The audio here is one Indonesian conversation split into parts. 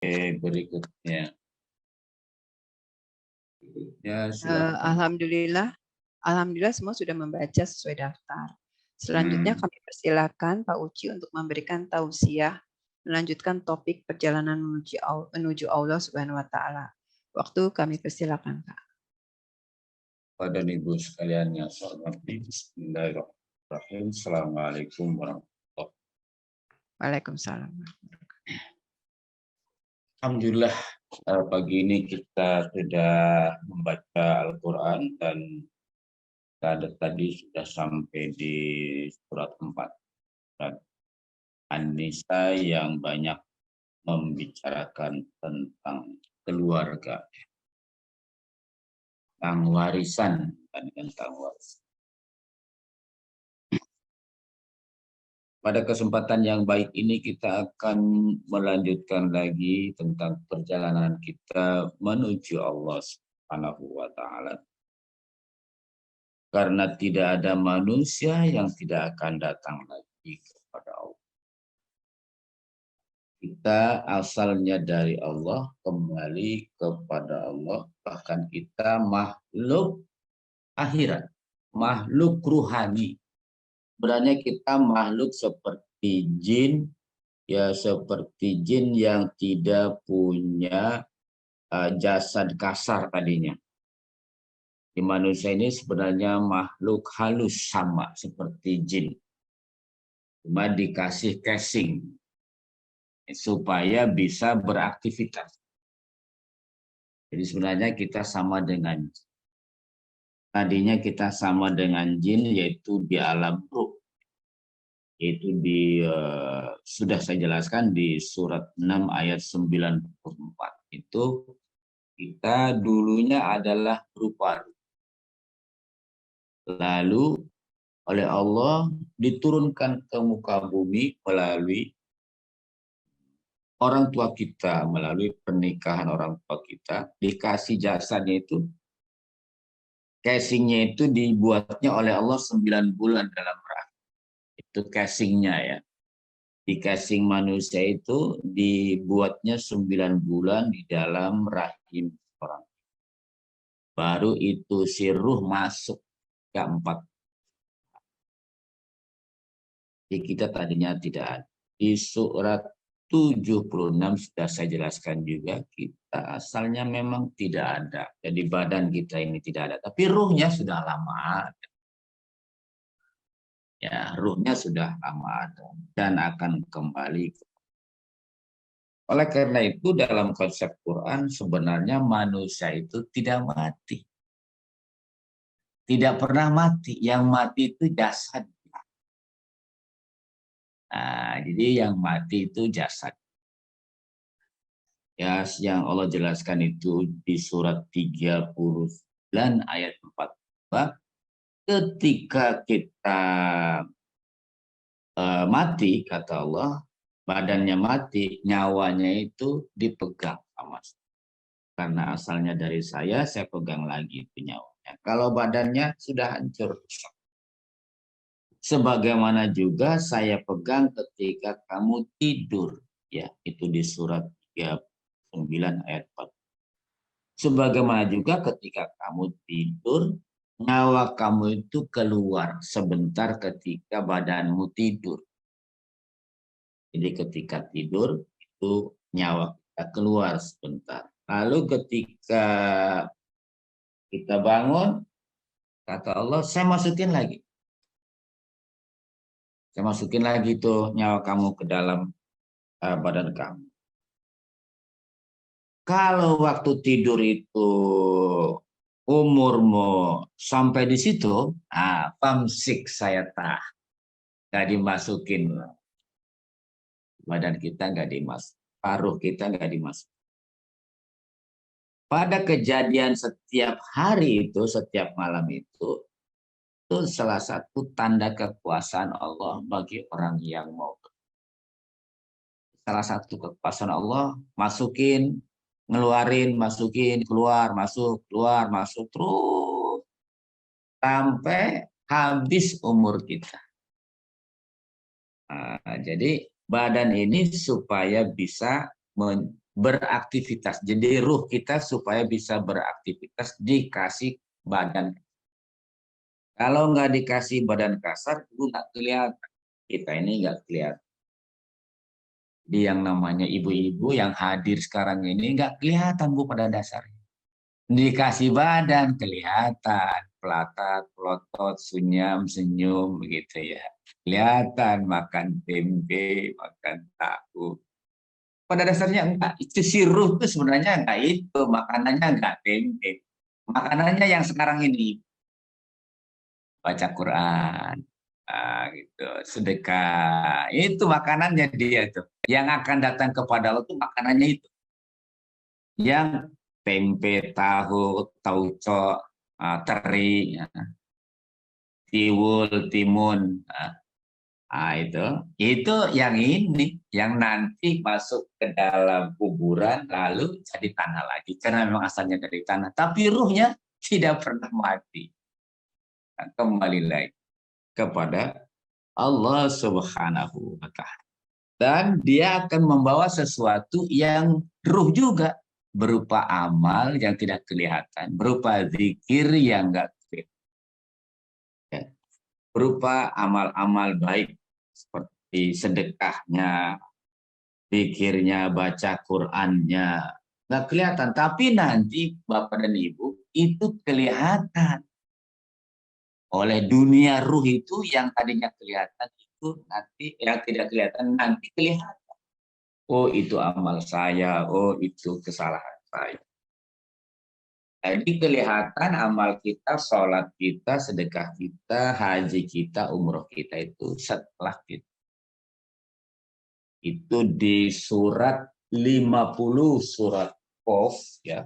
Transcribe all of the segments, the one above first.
Berikutnya. Ya, Alhamdulillah semua sudah membaca sesuai daftar. Selanjutnya kami persilakan Pak Uci untuk memberikan tausiah melanjutkan topik perjalanan menuju Allah Subhanahu wa taala. Waktu kami persilakan, Pak. Pada ibu sekalian yang saya hormati, bismillahirrahmanirrahim. Assalamualaikum warahmatullahi wabarakatuh. Waalaikumsalam. Alhamdulillah pagi ini kita sudah membaca Al-Quran dan tadi sudah sampai di surat 4. Dan An-Nisa yang banyak membicarakan tentang keluarga, tentang warisan, tentang warisan. Pada kesempatan yang baik ini kita akan melanjutkan lagi tentang perjalanan kita menuju Allah Subhanahu wa taala. Karena tidak ada manusia yang tidak akan datang lagi kepada Allah. Kita asalnya dari Allah, kembali kepada Allah, bahkan kita makhluk akhirat, makhluk ruhani. Sebenarnya kita makhluk seperti jin, ya seperti jin yang tidak punya jasad kasar tadinya. Di manusia ini sebenarnya makhluk halus sama seperti jin. Cuma dikasih casing supaya bisa beraktivitas. Jadi sebenarnya kita sama dengan jin. Tadinya kita sama dengan jin yaitu di alam ruh. Itu sudah saya jelaskan di surat 6 ayat 94. Itu kita dulunya adalah berupa ruh. Lalu oleh Allah diturunkan ke muka bumi melalui orang tua kita, melalui pernikahan orang tua kita, dikasih jasadnya itu, casingnya itu dibuatnya oleh Allah 9 bulan dalam rahim. Itu casingnya ya. Di casing manusia itu dibuatnya 9 bulan di dalam rahim orang. Baru itu si ruh masuk ke 4. Jadi kita tadinya tidak ada. Di surat 76 sudah saya jelaskan juga, kita asalnya memang tidak ada. Jadi badan kita ini tidak ada, tapi ruhnya sudah lama ada. Ya, ruhnya sudah lama ada dan akan kembali. Oleh karena itu dalam konsep Quran sebenarnya manusia itu tidak mati. Tidak pernah mati, yang mati itu jasad. Nah, jadi yang mati itu jasad. Ya, yang Allah jelaskan itu di surat 39 ayat 4. Ketika kita mati, kata Allah, badannya mati, nyawanya itu dipegang sama saya. Karena asalnya dari saya pegang lagi itu nyawanya. Kalau badannya sudah hancur, rusak. Sebagaimana juga saya pegang ketika kamu tidur. Ya, itu di surat 39 ayat 4. Sebagaimana juga ketika kamu tidur, nyawa kamu itu keluar sebentar ketika badanmu tidur. Jadi ketika tidur, itu nyawa kita keluar sebentar. Lalu ketika kita bangun, kata Allah, saya masukin lagi. Saya masukin lagi tuh nyawa kamu ke dalam badan kamu. Kalau waktu tidur itu umurmu sampai di situ, famsik saya nggak dimasukin. Badan kita nggak dimasukin, paruh kita nggak dimasukin. Pada kejadian setiap hari itu, setiap malam itu salah satu tanda kekuasaan Allah bagi orang yang mau. Salah satu kekuasaan Allah, masukin, ngeluarin, masukin, keluar, masuk, terus sampai habis umur kita. Nah, jadi badan ini supaya bisa beraktivitas. Jadi ruh kita supaya bisa beraktivitas dikasih badan. Kalau nggak dikasih badan kasar, itu nggak kelihatan. Kita ini nggak kelihatan. Di yang namanya ibu-ibu yang hadir sekarang ini nggak kelihatan Bu pada dasarnya. Dikasih badan kelihatan, pelatat, pelotot, sunyam, senyum begitu ya. Kelihatan makan tempe, makan tahu. Pada dasarnya enggak, itu si ruh itu sebenarnya enggak itu, makanannya enggak tempe. Makanannya yang sekarang ini baca Quran, gitu, sedekah, itu makanannya dia tuh. Yang akan datang kepada Allah itu makanannya itu. Yang tempe, tahu, tauco, teri, ya, tiwul, timun, itu yang ini, yang nanti masuk ke dalam kuburan lalu jadi tanah lagi karena memang asalnya dari tanah. Tapi ruhnya tidak pernah mati. Kembali lagi kepada Allah Subhanahu wa Ta'ala. Dan dia akan membawa sesuatu yang ruh juga, berupa amal yang tidak kelihatan, berupa zikir yang enggak kelihatan, berupa amal-amal baik seperti sedekahnya, zikirnya, baca Qur'annya, nggak kelihatan. Tapi nanti Bapak dan Ibu itu kelihatan oleh dunia ruh itu, yang tadinya kelihatan itu nanti yang tidak kelihatan nanti kelihatan. Oh itu amal saya, oh itu kesalahan saya. Jadi kelihatan amal kita, sholat kita, sedekah kita, haji kita, umroh kita itu setelah kita. Itu di surat 50 surat Qaf ya.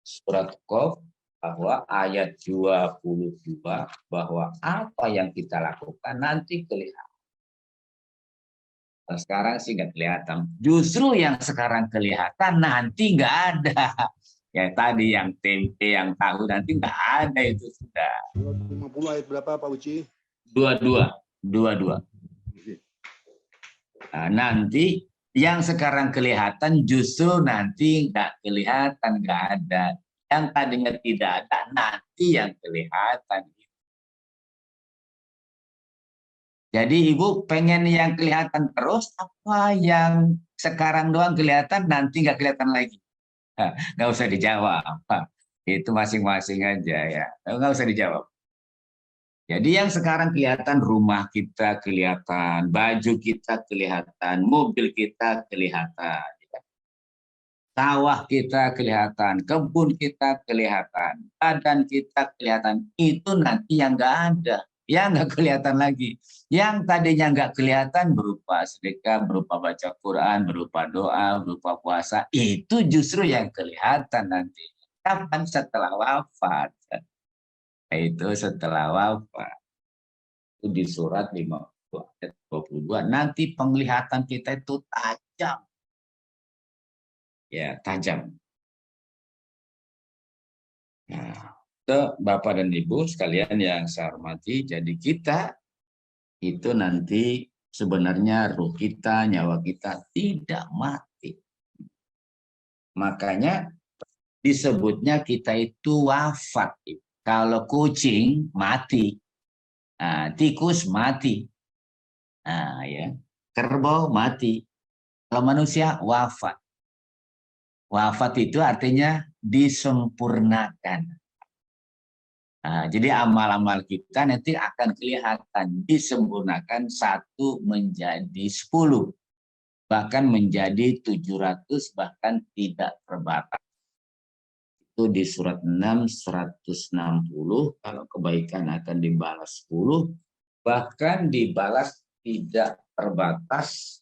Surat Qaf bahwa ayat 22 bahwa apa yang kita lakukan nanti kelihatan. Nah, sekarang sih nggak kelihatan. Justru yang sekarang kelihatan nanti nggak ada. Ya tadi yang tempe, yang tahu nanti nggak ada, itu sudah. 50 ayat berapa Pak Uci? 22. Nah, nanti yang sekarang kelihatan justru nanti nggak kelihatan, nggak ada. Yang tadinya tidak ada nanti yang kelihatan. Jadi Ibu pengen yang kelihatan terus, apa yang sekarang doang kelihatan nanti nggak kelihatan lagi? Nggak usah dijawab. Itu masing-masing aja ya. Nggak usah dijawab. Jadi yang sekarang kelihatan, rumah kita kelihatan, baju kita kelihatan, mobil kita kelihatan, sawah kita kelihatan, kebun kita kelihatan, badan kita kelihatan. Itu nanti yang nggak ada, yang nggak kelihatan lagi. Yang tadinya nggak kelihatan berupa sedekah, berupa baca Quran, berupa doa, berupa puasa, itu justru yang kelihatan nanti. Kapan? Setelah wafat. Itu setelah wafat. Itu di surat 50 ayat 22. Nanti penglihatan kita itu tajam. Ya, tajam. Nah, itu Bapak dan Ibu sekalian yang saya hormati, jadi kita itu nanti sebenarnya ruh kita, nyawa kita tidak mati. Makanya disebutnya kita itu wafat. Kalau kucing mati, nah, tikus mati, nah, ya, kerbau mati. Kalau manusia wafat. Wafat itu artinya disempurnakan. Nah, jadi amal-amal kita nanti akan kelihatan disempurnakan 1 menjadi 10, bahkan menjadi 700, bahkan tidak terbatas. Itu di surat 6, 160, kalau kebaikan akan dibalas 10, bahkan dibalas tidak terbatas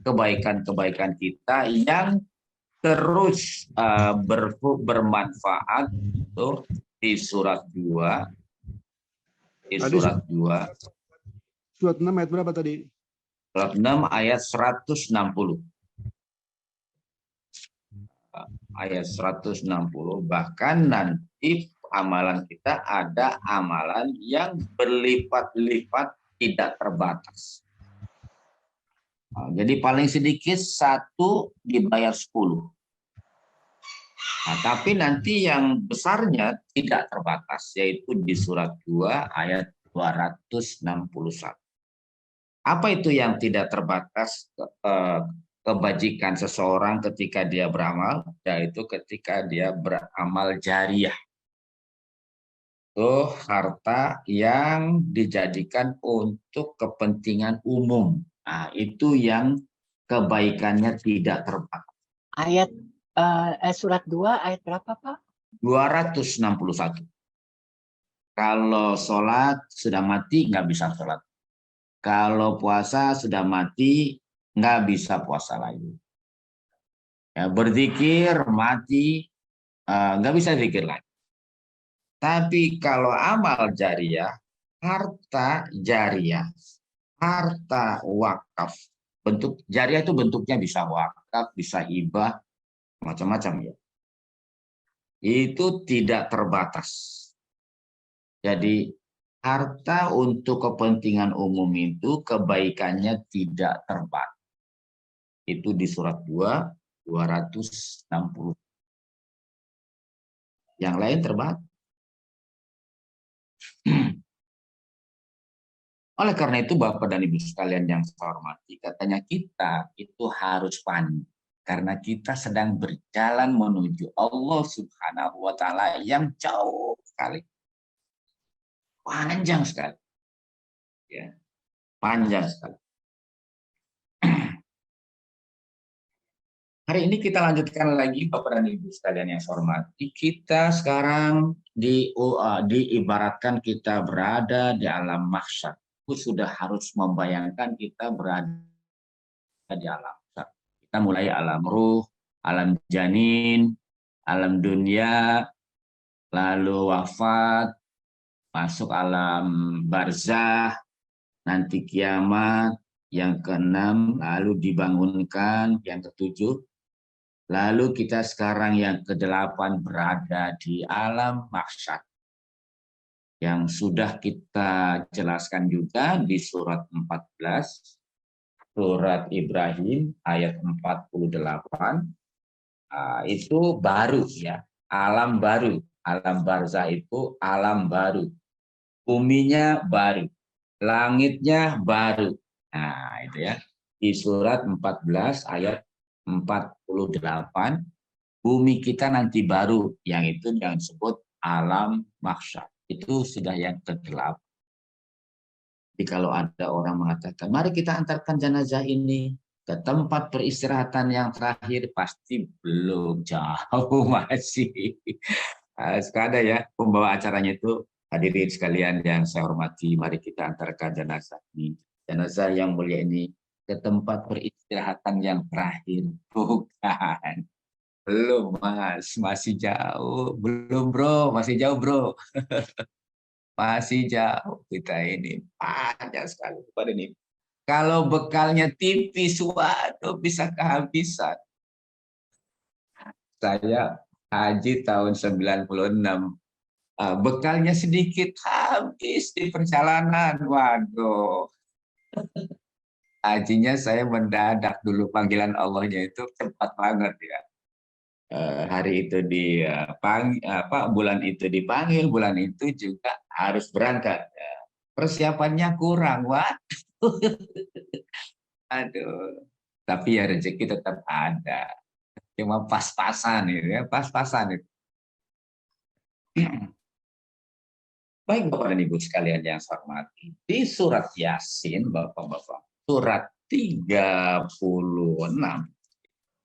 kebaikan-kebaikan kita yang terus bermanfaat. Itu di surat 2. Di surat 2. Surat 6 ayat berapa tadi? Surat 6 ayat 160. Ayat 160. Bahkan nanti amalan kita ada amalan yang berlipat-lipat tidak terbatas. Jadi paling sedikit 1 dibayar 10. Nah, tapi nanti yang besarnya tidak terbatas, yaitu di surat 2 ayat 261. Apa itu yang tidak terbatas kebajikan seseorang ketika dia beramal? Yaitu ketika dia beramal jariah. Itu harta yang dijadikan untuk kepentingan umum. Nah, itu yang kebaikannya tidak terbatas. Ayat surat 2 ayat berapa, Pak? 261. Kalau sholat sudah mati, nggak bisa sholat. Kalau puasa sudah mati, nggak bisa puasa lagi. Ya, berzikir mati, nggak bisa zikir lagi. Tapi kalau amal jariah, harta jariah, harta wakaf. Bentuk jariah itu bentuknya bisa wakaf, bisa hibah, macam-macam ya. Itu tidak terbatas. Jadi harta untuk kepentingan umum itu kebaikannya tidak terbatas. Itu di surat 2, 260. Yang lain terbatas. Oleh karena itu Bapak dan Ibu sekalian yang saya hormati, katanya kita itu harus panik. Karena kita sedang berjalan menuju Allah Subhanahu wa Ta'ala yang jauh sekali. Panjang sekali. Ya, panjang sekali. Hari ini kita lanjutkan lagi Bapak dan Ibu sekalian yang saya hormati. Kita sekarang diibaratkan kita berada di alam mahsyar. Itu sudah harus membayangkan kita berada di alam mahsyar. Kita mulai alam ruh, alam janin, alam dunia, lalu wafat, masuk alam barzah, nanti kiamat, yang keenam, lalu dibangunkan, yang ketujuh. Lalu kita sekarang yang ke-8 berada di alam mahsyar. Yang sudah kita jelaskan juga di surat 14, surat Ibrahim ayat 48. Itu baru ya, alam baru. Alam barzah itu alam baru. Buminya baru, langitnya baru. Nah, itu ya. Di surat 14 ayat 48, bumi kita nanti baru, yang itu yang disebut alam mahsyar. Itu sudah yang ke-8. Jadi kalau ada orang mengatakan, mari kita antarkan jenazah ini ke tempat peristirahatan yang terakhir, pasti belum, jauh masih. Sekada ya, pembawa acaranya itu hadirin sekalian yang saya hormati, mari kita antarkan jenazah ini. Jenazah yang mulia ini ke tempat peristirahatan yang terakhir. Bukan. Belum Mas, masih jauh. Belum Bro, masih jauh Bro. Masih jauh kita ini. Panjang sekali. Pada ini. Kalau bekalnya tipis, waduh bisa kehabisan. Saya haji tahun 96. Bekalnya sedikit, habis di perjalanan. Waduh. Hajinya saya mendadak dulu, panggilan Allahnya itu cepat banget ya. Hari itu bulan itu dipanggil, bulan itu juga harus berangkat. Persiapannya kurang, waduh. Aduh. Tapi ya rezeki tetap ada. Cuma pas-pasan itu ya, pas-pasan itu. Baik Bapak dan Ibu sekalian yang saya hormati, di surat Yasin, Bapak-bapak, surat 36,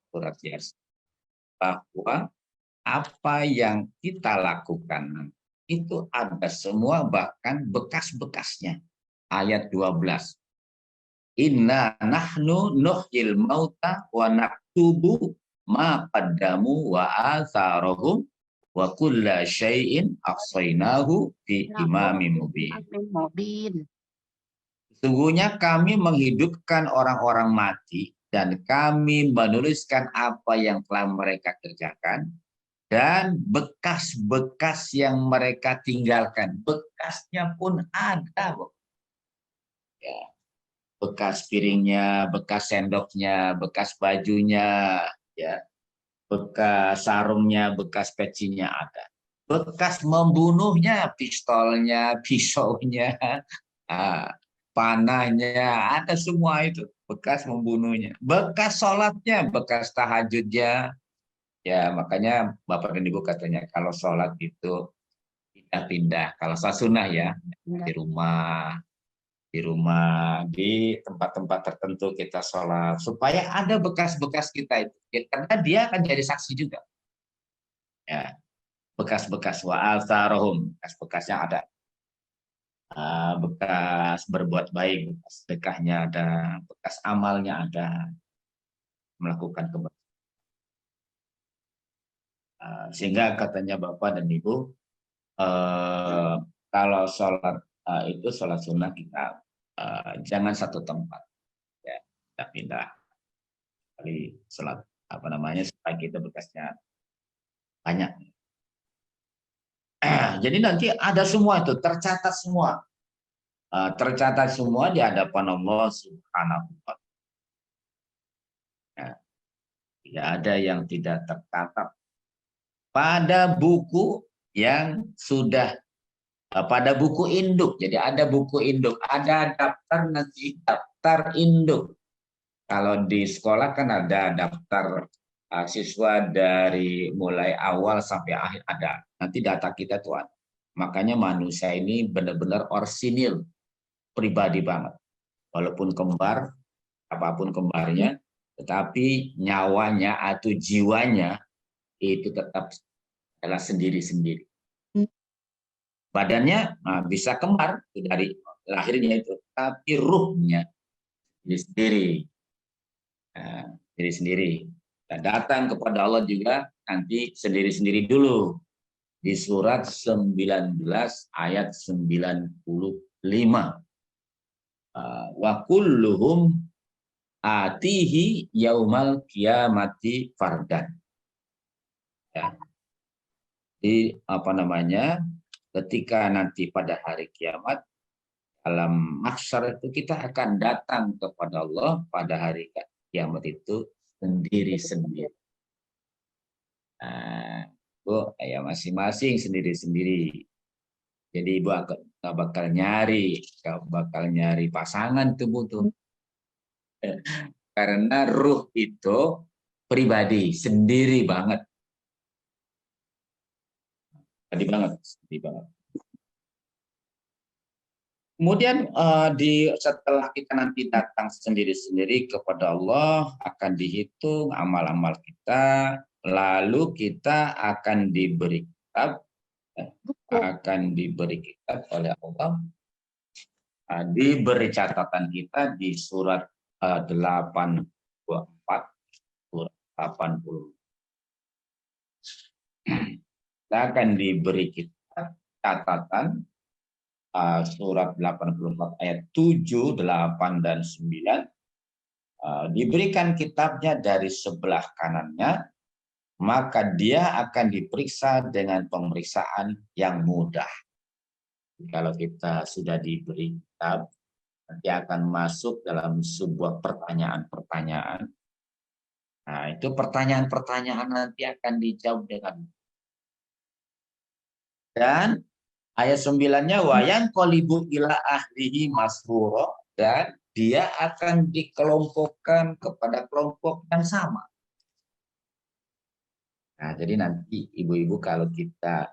surat Yasin, bahwa apa yang kita lakukan itu ada semua, bahkan bekas-bekasnya. Ayat 12. Inna nahnu nuhyil mauta wa naktubu ma qaddamu wa atharahum wa kulla syai'in ahsainahu fi imamin mubin. Sesungguhnya kami menghidupkan orang-orang mati dan kami menuliskan apa yang telah mereka kerjakan dan bekas-bekas yang mereka tinggalkan. Bekasnya pun ada. Ya. bekas piringnya, bekas sendoknya, bekas bajunya, ya, bekas sarungnya, bekas pecinya ada. Bekas membunuhnya, pistolnya, pisaunya, panahnya, ada semua itu. Bekas membunuhnya. Bekas sholatnya, bekas tahajudnya. Ya, makanya Bapak dan Ibu katanya kalau sholat itu pindah-pindah. Kalau sholat sunnah ya, di rumah, di tempat-tempat tertentu kita sholat. Supaya ada bekas-bekas kita itu. Ya, karena dia akan jadi saksi juga. Ya, bekas-bekas wa atharohum, bekas-bekas yang ada. Bekas berbuat baik, bekas sedekahnya ada, bekas amalnya ada, melakukan kebaikan. Sehingga katanya Bapak dan Ibu, kalau sholat itu sholat sunnah kita jangan satu tempat, ya, kita pindah kali sholat supaya kita bekasnya banyak. Jadi nanti ada semua itu tercatat semua. Tercatat semua di hadapan Allah Subhanahu wa Ta'ala. Tidak ada yang tidak tercatat pada buku yang sudah pada buku induk. Jadi ada buku induk, ada daftar nanti daftar induk. Kalau di sekolah kan ada daftar siswa dari mulai awal sampai akhir ada. Nanti data kita tuh ada. Makanya manusia ini benar-benar orsinil, pribadi banget. Walaupun kembar, apapun kembarnya, tetapi nyawanya atau jiwanya itu tetap adalah sendiri-sendiri. Badannya bisa kembar dari lahirnya itu, tapi ruhnya sendiri. Sendiri-sendiri. Dan datang kepada Allah juga nanti sendiri-sendiri dulu. Di surat 19 ayat 95. Wa kulluhum atihi yaumal qiyamati fardan. Ya. Di ketika nanti pada hari kiamat alam mahsyar itu kita akan datang kepada Allah pada hari kiamat itu sendiri-sendiri. Bu, ya masing-masing sendiri-sendiri. Jadi ibu gak bakal nyari pasangan tuh butuh. Karena ruh itu pribadi, sendiri banget. Sendiri banget. Kemudian setelah kita nanti datang sendiri-sendiri kepada Allah, akan dihitung amal-amal kita, lalu kita akan diberi kitab oleh Allah, diberi catatan kita di surat 84, surat 80. Kita akan diberi kitab catatan surat 84 ayat 7, 8, dan 9. Diberikan kitabnya dari sebelah kanannya, maka dia akan diperiksa dengan pemeriksaan yang mudah. Kalau kita sudah diberi kitab, nanti akan masuk dalam sebuah pertanyaan-pertanyaan. Nah, itu pertanyaan-pertanyaan nanti akan dijawab dengan. Dan ayat 9-nya wayang qolibu ila ahlihi masruro, dan dia akan dikelompokkan kepada kelompok yang sama. Nah, jadi nanti ibu-ibu kalau kita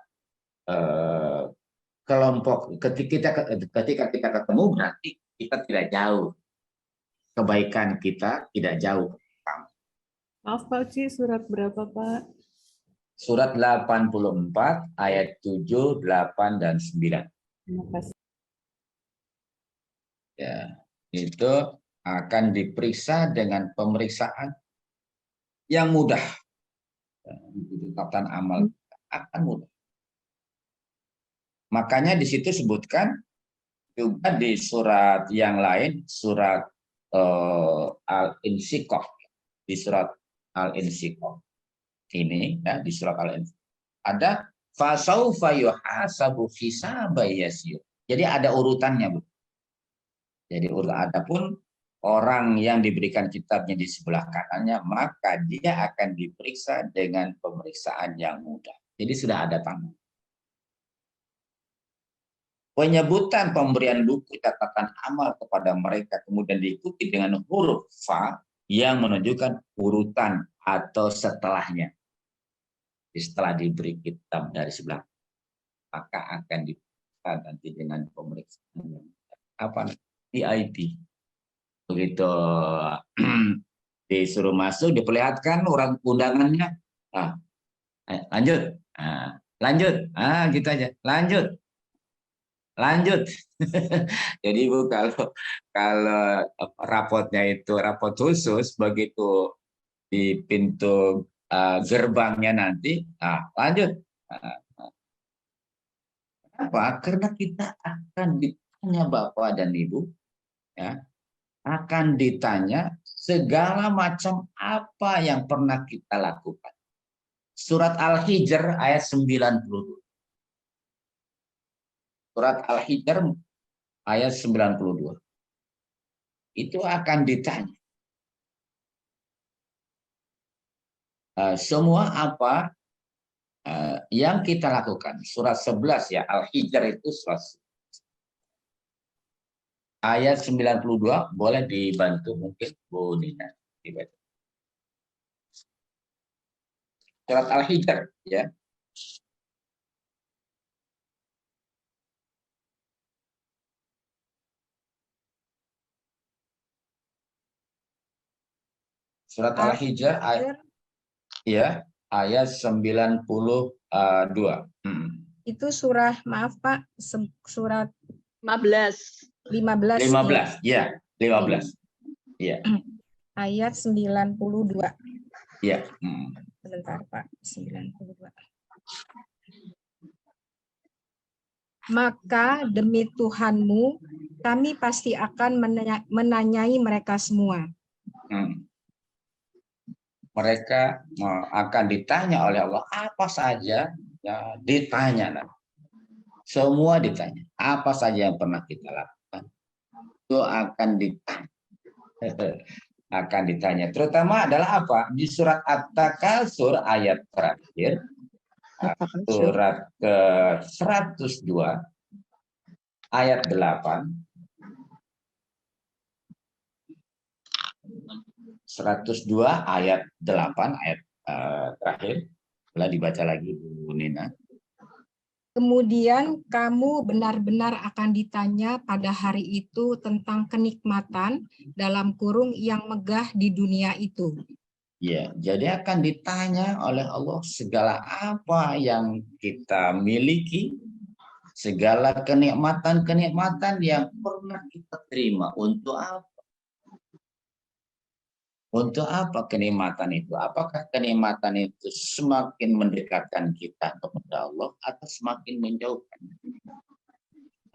kelompok ketika kita ketemu berarti kita tidak jauh. Kebaikan kita tidak jauh. Maaf Pak Uci, surat berapa Pak? Surat 84 ayat 7, 8, dan 9. Terima kasih. Ya, itu akan diperiksa dengan pemeriksaan yang mudah. Catatan amal akan mudah. Makanya di situ sebutkan juga di surat yang lain, surat Al-Insyikok, di surat Al-Insyikok ini, ya, di surat Al-Insyikok ada fasaufa yuhasabu hisaba yasir. Jadi ada urutannya, Bu. Jadi urutan adapun orang yang diberikan kitabnya di sebelah kanannya, maka dia akan diperiksa dengan pemeriksaan yang mudah. Jadi sudah ada tanggung. Penyebutan pemberian buku catatan amal kepada mereka kemudian diikuti dengan huruf fa yang menunjukkan urutan atau setelahnya. Setelah diberi kitab dari sebelah, maka akan diperiksa nanti dengan pemeriksaan yang PID. Begitu disuruh masuk, diperlihatkan orang undangannya, lanjut, lanjut, gitu aja, lanjut. Jadi Bu, kalau rapotnya itu rapot khusus, begitu di pintu gerbangnya nanti, lanjut. Kenapa? Karena kita akan ditanya Bapak dan Ibu, ya, akan ditanya segala macam apa yang pernah kita lakukan. Surat Al-Hijr ayat 92. Surat Al-Hijr ayat 92. Itu akan ditanya. Semua apa yang kita lakukan. Surat 11 ya, Al-Hijr itu surat ayat 92, boleh dibantu mungkin Bu Nina. Surat Al-Hijr ya. Surat Al-Hijr ayat 92. Itu surah, maaf Pak, surat 15. 15. Ya, 15. Ya. Ayat 92. Ya. Sebentar Pak, 92. Maka demi Tuhanmu, kami pasti akan menanyai mereka semua. Mereka akan ditanya oleh Allah apa saja, ya, ditanya. Semua ditanya. Apa saja yang pernah kita lakukan, itu akan ditanya. Akan ditanya. Terutama adalah apa? Di surat At-Takasur ayat terakhir, surat ke-102, ayat 8. 102 ayat 8, ayat terakhir. Boleh dibaca lagi Bu Nina. Kemudian kamu benar-benar akan ditanya pada hari itu tentang kenikmatan dalam kurung yang megah di dunia itu. Ya, jadi akan ditanya oleh Allah segala apa yang kita miliki, segala kenikmatan-kenikmatan yang pernah kita terima. Untuk apa? Untuk apa kenikmatan itu? Apakah kenikmatan itu semakin mendekatkan kita kepada Allah atau semakin menjauhkan?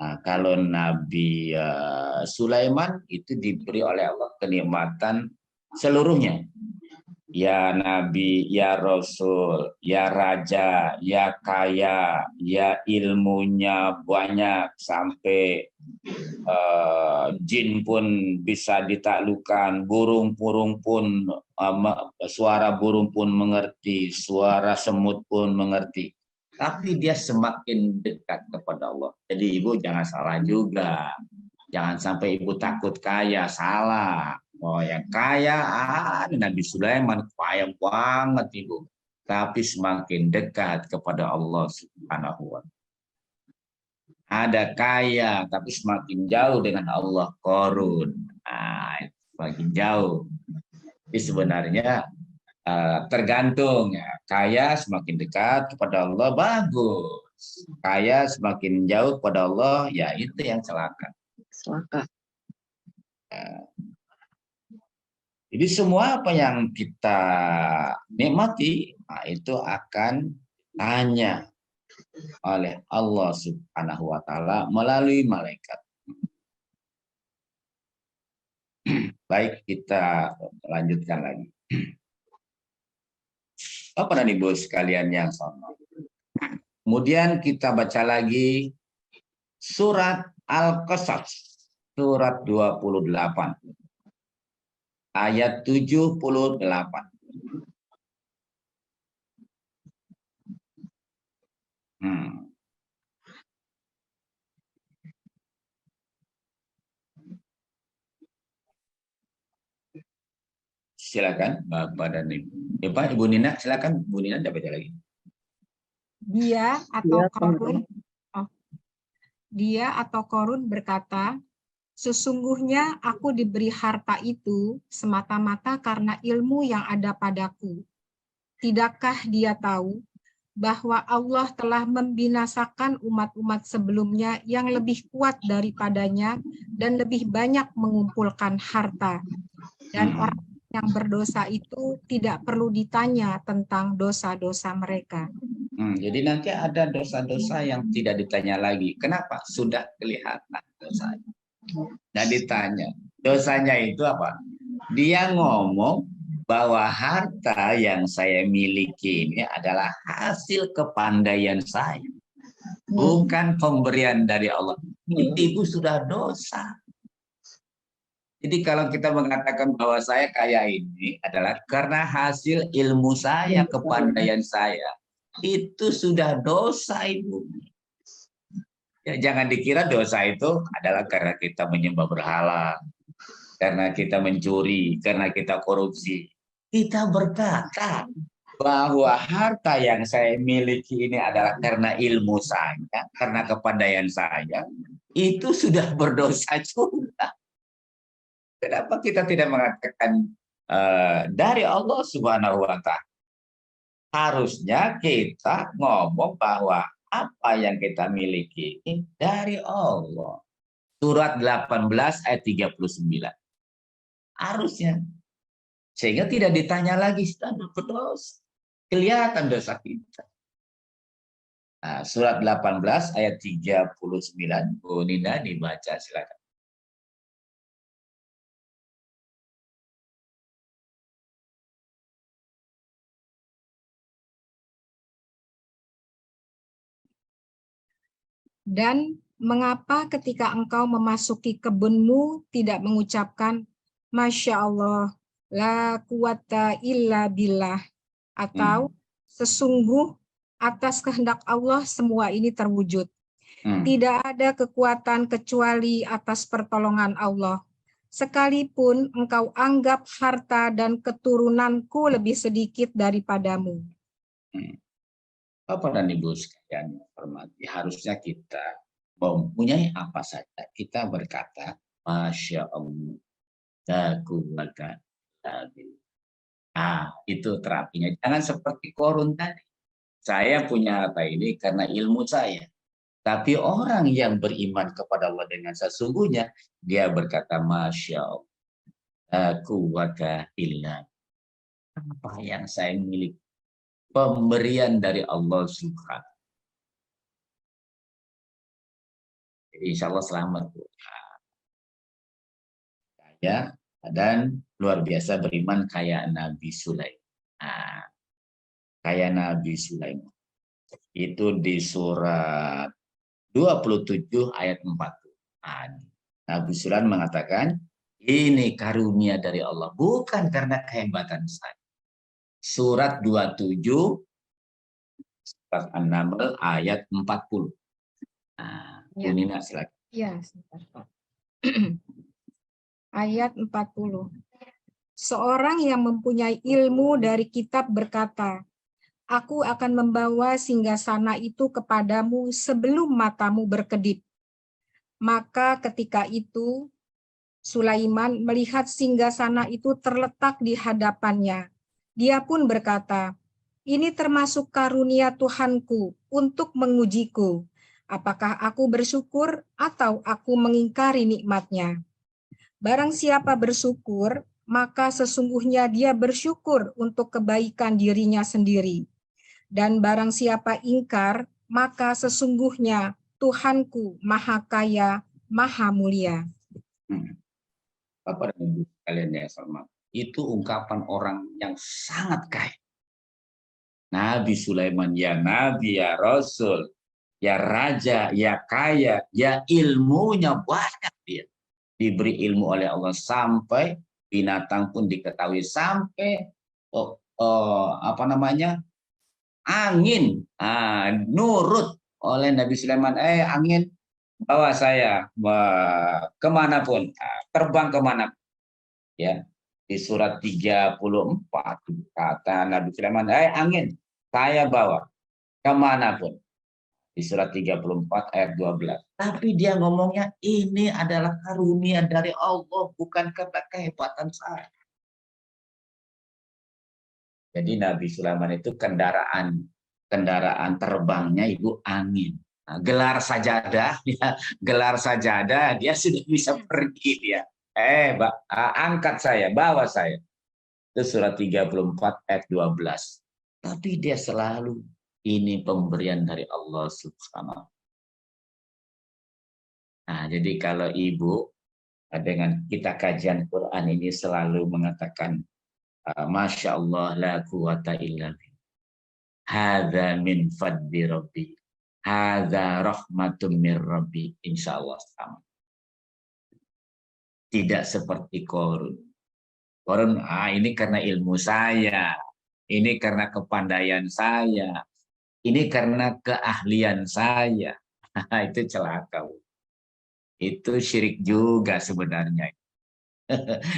Nah, kalau Nabi Sulaiman itu diberi oleh Allah kenikmatan seluruhnya. Ya Nabi, ya Rasul, ya Raja, ya kaya, ya ilmunya banyak sampai jin pun bisa ditaklukkan, burung-burung pun, suara burung pun mengerti, suara semut pun mengerti. Tapi dia semakin dekat kepada Allah. Jadi Ibu jangan salah juga. Jangan sampai Ibu takut kaya, salah. Oh, yang kaya Nabi Sulaiman kaya banget Ibu. Tapi semakin dekat kepada Allah Subhanahu wa Ta'ala. Ada kaya tapi semakin jauh dengan Allah, Qarun. Semakin jauh. Jadi sebenarnya tergantung ya. Kaya semakin dekat kepada Allah bagus. Kaya semakin jauh kepada Allah, ya itu yang celaka. Jadi semua apa yang kita nikmati, itu akan tanya oleh Allah Subhanahu wa Ta'ala melalui malaikat. Baik, kita lanjutkan lagi. Bapak dan Ibu sekalian yang sama. Kemudian kita baca lagi surat Al-Qasas, surat 28. ayat 78. Silakan Bapak dan Ibu. Ya, Pak, Ibu Nina, silakan Bu Nina dapat lagi. Dia atau Korun, dia atau Korun berkata, sesungguhnya aku diberi harta itu semata-mata karena ilmu yang ada padaku. Tidakkah dia tahu bahwa Allah telah membinasakan umat-umat sebelumnya yang lebih kuat daripadanya dan lebih banyak mengumpulkan harta. Dan orang yang berdosa itu tidak perlu ditanya tentang dosa-dosa mereka. Jadi nanti ada dosa-dosa yang tidak ditanya lagi. Kenapa? Sudah kelihatan dosanya. Nah ditanya, dosanya itu apa? Dia ngomong bahwa harta yang saya miliki ini adalah hasil kepandaian saya. Bukan pemberian dari Allah. Itu sudah dosa. Jadi kalau kita mengatakan bahwa saya kaya ini adalah karena hasil ilmu saya, kepandaian saya. Itu sudah dosa, Ibu. Ya, jangan dikira dosa itu adalah karena kita menyembah berhala, karena kita mencuri, karena kita korupsi. Kita berkata bahwa harta yang saya miliki ini adalah karena ilmu saya, karena kepandaian saya. Itu sudah berdosa juga. Kenapa kita tidak mengatakan dari Allah Subhanahu wa Ta'ala? Harusnya kita ngomong bahwa apa yang kita miliki ini dari Allah. Surat 18 ayat 39. Harusnya. Sehingga tidak ditanya lagi, sudah berdosa. Kelihatan dosa kita. Nah, surat 18 ayat 39. Bu Nina dibaca, silakan. Dan mengapa ketika engkau memasuki kebunmu tidak mengucapkan Masya Allah, la quwata illa billah, atau sesungguh atas kehendak Allah semua ini terwujud. Tidak ada kekuatan kecuali atas pertolongan Allah. Sekalipun engkau anggap harta dan keturunanku lebih sedikit daripadamu. Bapak dan Ibu sekalian hormati, harusnya kita mempunyai apa saja. Kita berkata, Masya Allah, la quwwata illa billah. Itu terapinya. Jangan seperti Korun tadi. Saya punya harta ini karena ilmu saya. Tapi orang yang beriman kepada Allah dengan sesungguhnya, dia berkata, Masya Allah, la quwwata illa billah. Apa yang saya miliki? Pemberian dari Allah Subhanahu. Insya Allah selamat. Ya, dan luar biasa beriman kayak Nabi Sulaiman. Nah, kayak Nabi Sulaiman. Itu di surat 27 ayat 40. Nah, Nabi Sulaiman mengatakan, ini karunia dari Allah, bukan karena kehebatan saya. Surat 27 surat An-Naml ayat 40. Nah, Ya. Nina silakan. Ya, sebentar, Pak. Ayat 40. Seorang yang mempunyai ilmu dari kitab berkata, aku akan membawa singgasana itu kepadamu sebelum matamu berkedip. Maka ketika itu Sulaiman melihat singgasana itu terletak di hadapannya. Dia pun berkata, ini termasuk karunia Tuhanku untuk mengujiku. Apakah aku bersyukur atau aku mengingkari nikmatnya? Barang siapa bersyukur, maka sesungguhnya dia bersyukur untuk kebaikan dirinya sendiri. Dan barang siapa ingkar, maka sesungguhnya Tuhanku Maha Kaya, Maha Mulia. Bapak dan Ibu sekalian yang hormat, itu ungkapan orang yang sangat kaya. Nabi Sulaiman, ya Nabi, ya Rasul, ya Raja, ya kaya, ya ilmunya banyak dia. Diberi ilmu oleh Allah sampai binatang pun diketahui sampai angin nurut oleh Nabi Sulaiman. Angin bawa saya kemanapun, terbang kemana. Ya, di surat 34 kata Nabi Sulaiman, angin saya bawa kemanapun. Di surat 34 ayat 12. Tapi dia ngomongnya ini adalah karunia dari Allah, bukan karena kehebatan saya. Jadi Nabi Sulaiman itu kendaraan terbangnya itu angin. Nah, gelar sajadah dia sudah bisa pergi dia. Angkat saya, bawa saya. Itu surat 34 ayat 12. Tapi dia selalu ini pemberian dari Allah Subhanahu. Nah, jadi kalau ibu dengan kita kajian Quran ini selalu mengatakan Masya Allah la quwata illa billah. Hadza min fadli Rabbi. Hadza rahmatun min Rabbi. Insya Allah sama. Tidak seperti Qarun. Qarun, ini karena ilmu saya. Ini karena kepandaian saya. Ini karena keahlian saya. Itu celaka. Itu syirik juga sebenarnya.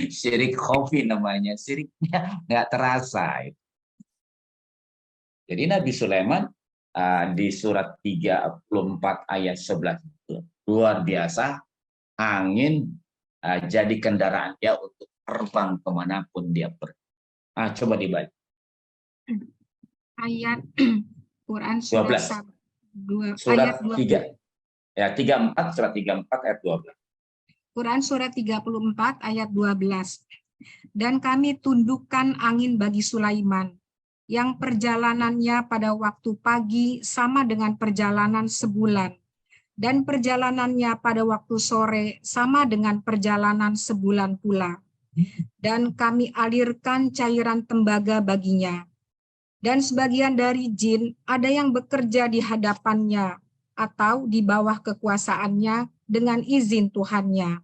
Syirik khafi namanya. Syiriknya nggak terasa. Jadi Nabi Sulaiman di surat 34 ayat 11 itu luar biasa. Angin jadi kendaraan dia untuk terbang kemanapun dia pergi. Coba dibaca. Ayat Quran surat 12. Surat Ayat 3. Ya, 34, surat 34 ayat 12. Quran surat 34 ayat 12. Dan kami tundukkan angin bagi Sulaiman, yang perjalanannya pada waktu pagi sama dengan perjalanan sebulan, dan perjalanannya pada waktu sore sama dengan perjalanan sebulan pula. Dan kami alirkan cairan tembaga baginya. Dan sebagian dari jin ada yang bekerja di hadapannya atau di bawah kekuasaannya dengan izin Tuhannya.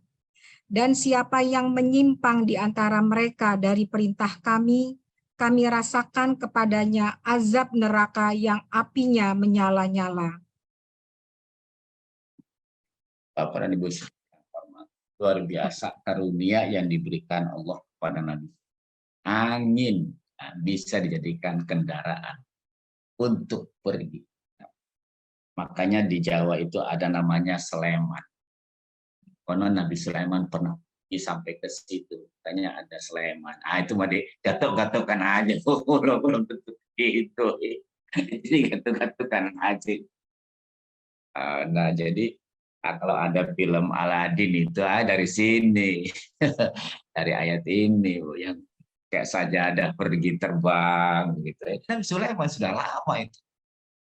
Dan siapa yang menyimpang di antara mereka dari perintah kami rasakan kepadanya azab neraka yang apinya menyala-nyala. Bapak dan Ibu, luar biasa karunia yang diberikan Allah kepada Nabi. Angin bisa dijadikan kendaraan untuk pergi. Makanya di Jawa itu ada namanya Sleman. Konon Nabi Sulaiman pernah pergi sampai ke situ. Katanya ada Sleman. Itu mah gatuk-gatukan aja. Belum tentu itu. Jadi gatuk-gatukan aja. Nah, jadi kalau ada film Aladin itu dari sini. Dari ayat ini yang kayak sajadah pergi terbang gitu. Nabi Sulaiman sudah lama itu.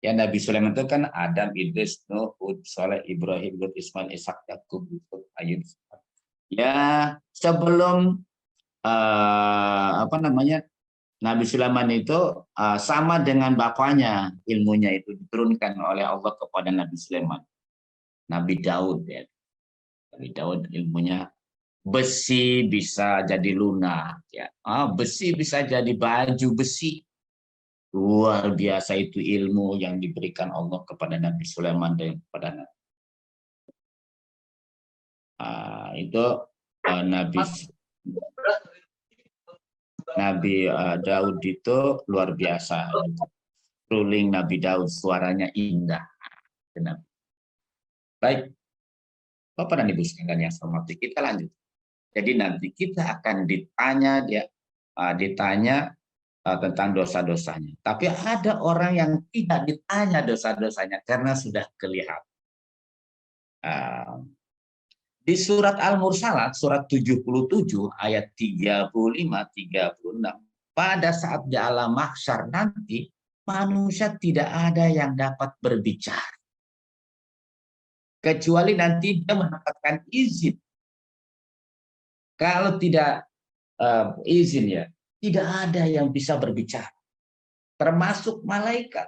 Ya, Nabi Sulaiman itu kan Adam, Idris, Nuh, Hud, Saleh, Ibrahim, Lut, Ismail, Ishak, Yakub, Yusuf, Ayub. Ya, sebelum Nabi Sulaiman itu sama dengan bapaknya, ilmunya itu diturunkan oleh Allah kepada Nabi Sulaiman. Nabi Daud ya. Nabi Daud ilmunya besi bisa jadi lunak ya. Besi bisa jadi baju besi. Luar biasa itu ilmu yang diberikan Allah kepada Nabi Sulaiman dan kepada Nabi. Itu Nabi Daud itu luar biasa. Ruling Nabi Daud suaranya indah. Baik, Bapak dan Ibu sekalian yang saya hormati, kita lanjut. Jadi nanti kita akan ditanya tentang dosa-dosanya. Tapi ada orang yang tidak ditanya dosa-dosanya karena sudah kelihatan. Di surat Al-Mursalat, surat 77, ayat 35-36, pada saat di alam mahsyar nanti, manusia tidak ada yang dapat berbicara. Kecuali nanti dia mendapatkan izin. Kalau tidak izin ya, tidak ada yang bisa berbicara. Termasuk malaikat.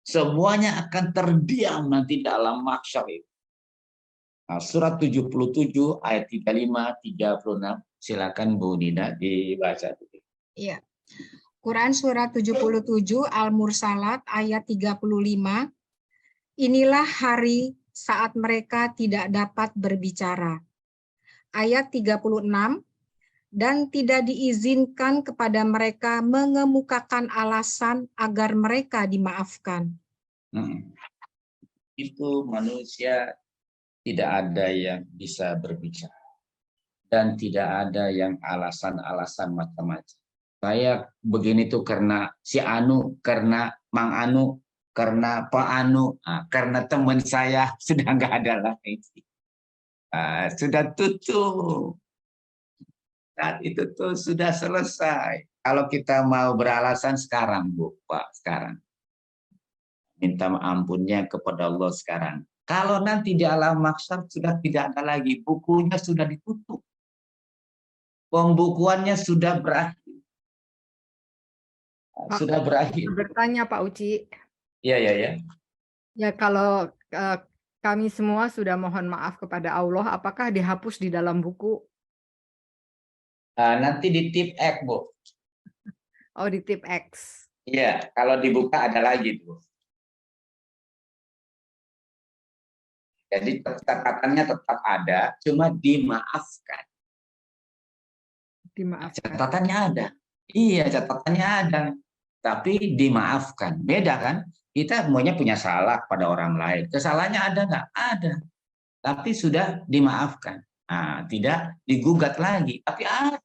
Semuanya akan terdiam nanti dalam mahsyar itu. Nah, surat 77 ayat 35, 36. Silakan Bu Nina dibaca. Iya. Quran surat 77 Al-Mursalat ayat 35. Inilah hari saat mereka tidak dapat berbicara. Ayat 36. Dan tidak diizinkan kepada mereka mengemukakan alasan agar mereka dimaafkan. Itu manusia tidak ada yang bisa berbicara. Dan tidak ada yang alasan-alasan macam-macam. Saya begini tuh karena si Anu, karena Mang Anu, karena Pak Anu, karena teman saya sudah nggak ada lagi. Sudah tutup. Saat itu tuh sudah selesai. Kalau kita mau beralasan sekarang, Bu, Pak, sekarang. Minta ampunnya kepada Allah sekarang. Kalau nanti di alam mahsyar sudah tidak ada lagi, bukunya sudah ditutup. Pembukuannya sudah berakhir. Sudah berakhir. Bertanya Pak Uci. Iya, ya, ya. Ya kalau kami semua sudah mohon maaf kepada Allah, apakah dihapus di dalam buku? Nanti di tip X, Bu. Oh, di tip X. Iya, kalau dibuka ada lagi, Bu. Jadi catatannya tetap ada, cuma dimaafkan. Dimaafkan. Catatannya ada. Iya, catatannya ada. Tapi dimaafkan. Beda kan? Kita semuanya punya salah pada orang lain. Kesalahannya ada nggak? Ada. Tapi sudah dimaafkan. Nah, tidak digugat lagi. Tapi ada.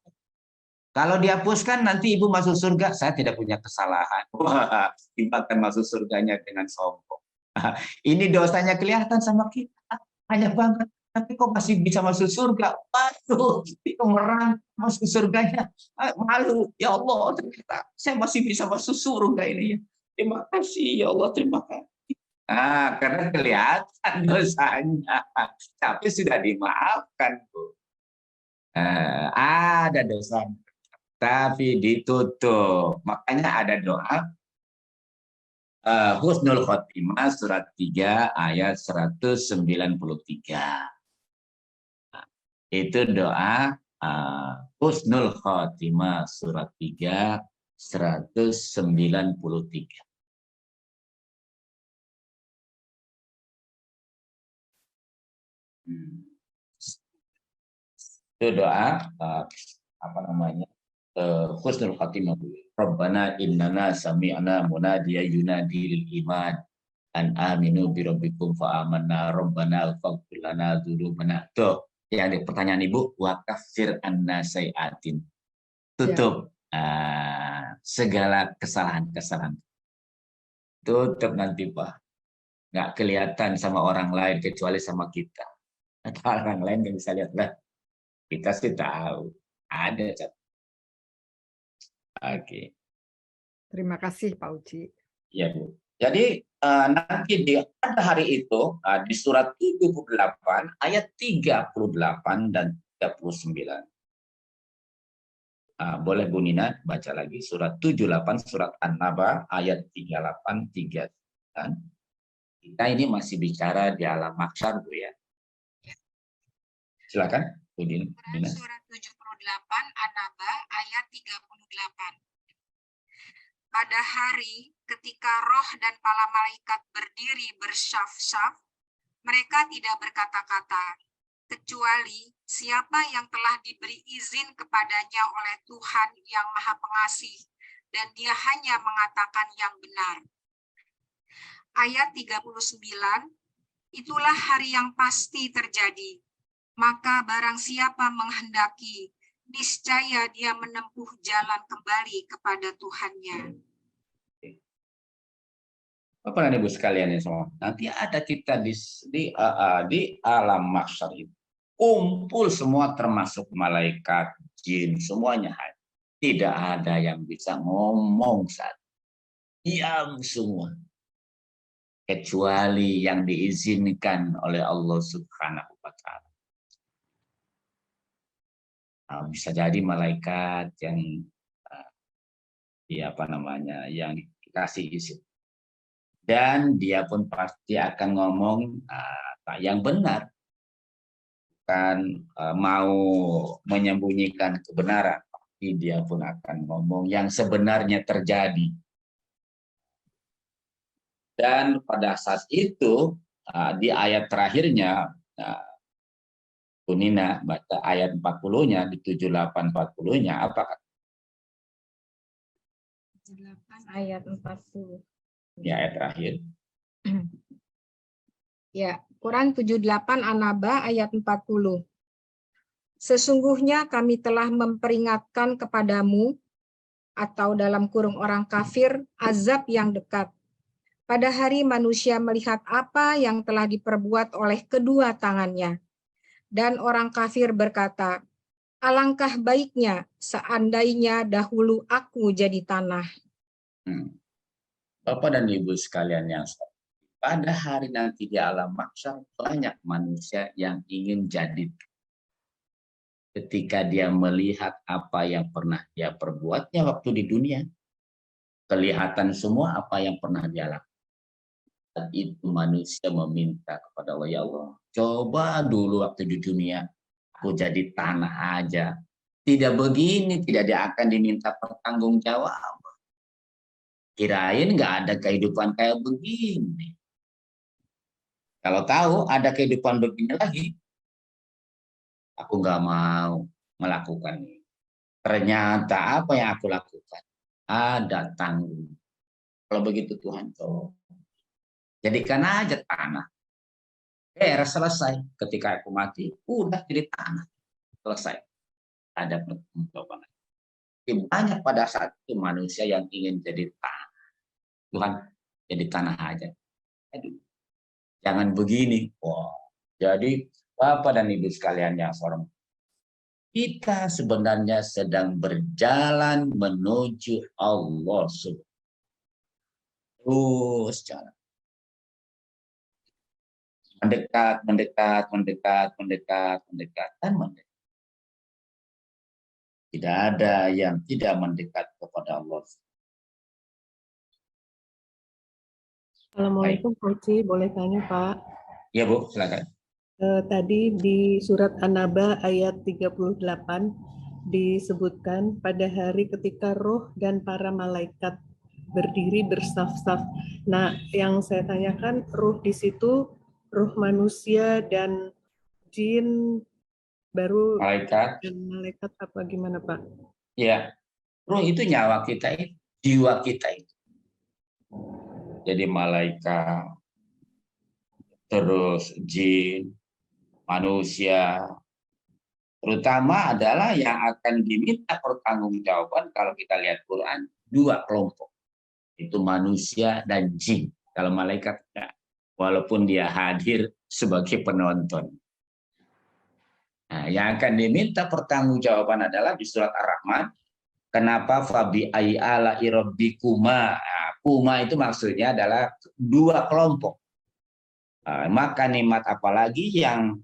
Kalau dihapuskan nanti ibu masuk surga. Saya tidak punya kesalahan. Wah, dimakan masuk surganya dengan sombong. Ini dosanya kelihatan sama kita. Banyak banget. Tapi kok masih bisa masuk surga? Waduh, itu merang masuk surganya. Malu, ya Allah, ternyata saya masih bisa masuk surga ini. Ya. Terima kasih, ya Allah, terima kasih. Karena kelihatan dosanya. Tapi sudah dimaafkan, Bu. Ada dosa, tapi ditutup. Makanya ada doa. Husnul Khotimah surat 3 ayat 193. Itu doa Husnul Khotimah surat 3 193. Itu doa apa namanya? Husnul Khotimah. Rabbana innana sami'na munadiya yunadi lil iman an aminu bi rabbikum fa amanna rabbana faghfir lana dzunubana. Tuh, yang ada pertanyaan Ibu, wa kaffir anna sayiatin. Tutup segala kesalahan-kesalahan. Tutup nanti, Pak. Nggak kelihatan sama orang lain kecuali sama kita. Atau orang lain yang bisa lihat lah. Kita sih tahu. Ada. Oke. Terima kasih Pak Uci. Ya, Bu. Jadi nanti pada hari itu di surat 78 ayat 38 dan 39. Boleh Bu Nina baca lagi surat 78 surat An-Naba ayat 38 39. Kita ini masih bicara di alam mahsyar, Bu ya. Silakan Bu Nina. Surat 78 An-Naba ayat 38. Pada hari ketika roh dan para malaikat berdiri bersyaf-syaf, mereka tidak berkata-kata, kecuali siapa yang telah diberi izin kepadanya oleh Tuhan yang Maha Pengasih, dan dia hanya mengatakan yang benar. Ayat 39, itulah hari yang pasti terjadi. Maka barang siapa menghendaki, niscaya dia menempuh jalan kembali kepada Tuhannya. Bapak dan Ibu sekalian ya semua, nanti ada kita di alam mahsyar itu. Kumpul semua termasuk malaikat, jin, semuanya hadir. Tidak ada yang bisa ngomong saat diam semua. Kecuali yang diizinkan oleh Allah Subhanahu wa Ta'ala. Bisa jadi malaikat yang yang dikasih izin. Dan dia pun pasti akan ngomong yang benar. akan mau menyembunyikan kebenaran, pasti dia pun akan ngomong yang sebenarnya terjadi. Dan pada saat itu di ayat terakhirnya, Nina baca ayat 40-nya, di 78 40-nya apa? 8 ayat 40. Ya, ayat terakhir. Ya, Quran 78 An-Naba ayat 40. Sesungguhnya kami telah memperingatkan kepadamu, atau dalam kurung orang kafir, azab yang dekat. Pada hari manusia melihat apa yang telah diperbuat oleh kedua tangannya. Dan orang kafir berkata, alangkah baiknya seandainya dahulu aku jadi tanah. Bapak dan Ibu sekalian yang pada hari nanti di alam mahsyar banyak manusia yang ingin jadi. Ketika dia melihat apa yang pernah dia perbuatnya waktu di dunia, kelihatan semua apa yang pernah dia lakukan. Saat itu manusia meminta kepada Allah, ya Allah, coba dulu waktu di dunia aku jadi tanah aja. Tidak begini, tidak dia akan diminta pertanggungjawab. Kirain nggak ada kehidupan kayak begini. Kalau tahu ada kehidupan begini lagi, aku nggak mau melakukan ini. Ternyata apa yang aku lakukan ada tanggung. Kalau begitu Tuhan, jadikan aja tanah. Selesai. Ketika aku mati, udah jadi tanah. Selesai. Ada pertanggungan. Banyak pada saat itu manusia yang ingin jadi tanah. Tuhan, jadi tanah aja. Aduh, jangan begini. Jadi Bapak dan Ibu sekalian yang hormat, kita sebenarnya sedang berjalan menuju Allah Subhanahu. Terus jalan. Mendekat, dan mendekat. Tidak ada yang tidak mendekat kepada Allah. Assalamualaikum Pak Uci, boleh tanya Pak? Ya Bu, silakan. Tadi di surat An-Naba ayat 38 disebutkan pada hari ketika roh dan para malaikat berdiri bersaf-saf. Nah, yang saya tanyakan roh di situ roh manusia dan jin baru Malaikat. dan malaikat apa gimana Pak? Ya, roh itu nyawa kita, jiwa kita itu. Jadi malaikat, terus jin, manusia, terutama adalah yang akan diminta pertanggungjawaban kalau kita lihat Quran, dua kelompok. Itu manusia dan jin. Kalau malaikat enggak. Walaupun dia hadir sebagai penonton. Nah, yang akan diminta pertanggungjawaban adalah di surat Ar-Rahman. Kenapa fabi ai ala irabbikuma? Kuma itu maksudnya adalah dua kelompok. Maka nikmat apalagi yang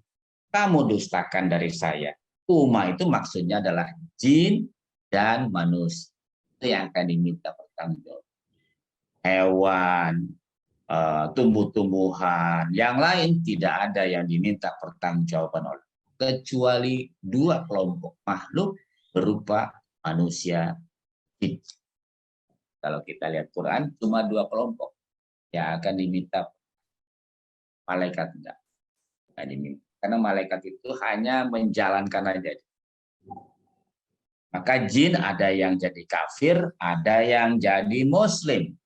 kamu dustakan dari saya. Kuma itu maksudnya adalah jin dan manusia. Itu yang akan diminta pertanggungjawaban. Hewan, tumbuh-tumbuhan, yang lain tidak ada yang diminta pertanggungjawaban oleh, kecuali dua kelompok makhluk berupa manusia. Kalau kita lihat Quran cuma dua kelompok yang akan diminta, malaikat enggak diminta. Karena malaikat itu hanya menjalankan aja. Maka jin ada yang jadi kafir, ada yang jadi muslim,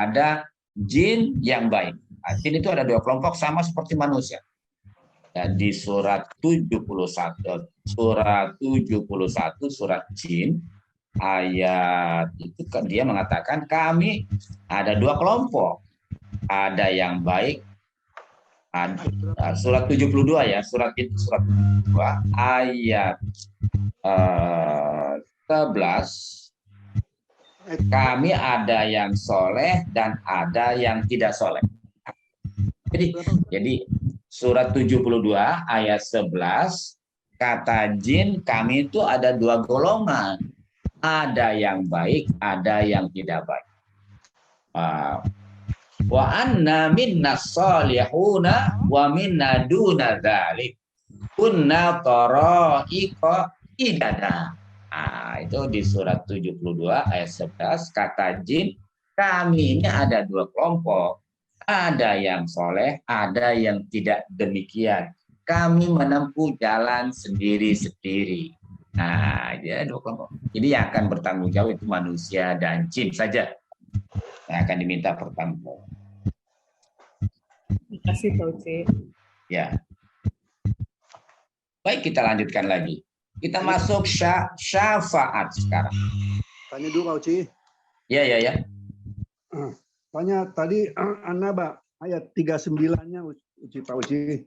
ada jin yang baik. Jin itu ada dua kelompok sama seperti manusia. Dan di surat 71 surat jin ayat itu kan dia mengatakan kami ada dua kelompok. Ada yang baik. Surat 72 ya, surat itu surat 72 ayat 11. Kami ada yang soleh dan ada yang tidak soleh. Jadi surat 72 ayat 11 kata jin kami itu ada dua golongan. Ada yang baik, ada yang tidak baik. Wa anna minna sholihuna wa minna duna dzalik. kunna tara'iqa idada. Nah, itu di surat 72 ayat 11 kata jin, kami ini ada dua kelompok. Ada yang soleh, ada yang tidak demikian. Kami menempuh jalan sendiri-sendiri. Nah, ya dua kelompok. Jadi yang akan bertanggung jawab itu manusia dan jin saja yang akan diminta bertanggung jawab. Terima kasih Pak Uci. Ya. Baik, kita lanjutkan lagi. Kita masuk syafaat sekarang. Tanya dulu Pak Uci. Ya. Tanya tadi Pak, ayat 39-nya Uci Pak Uci.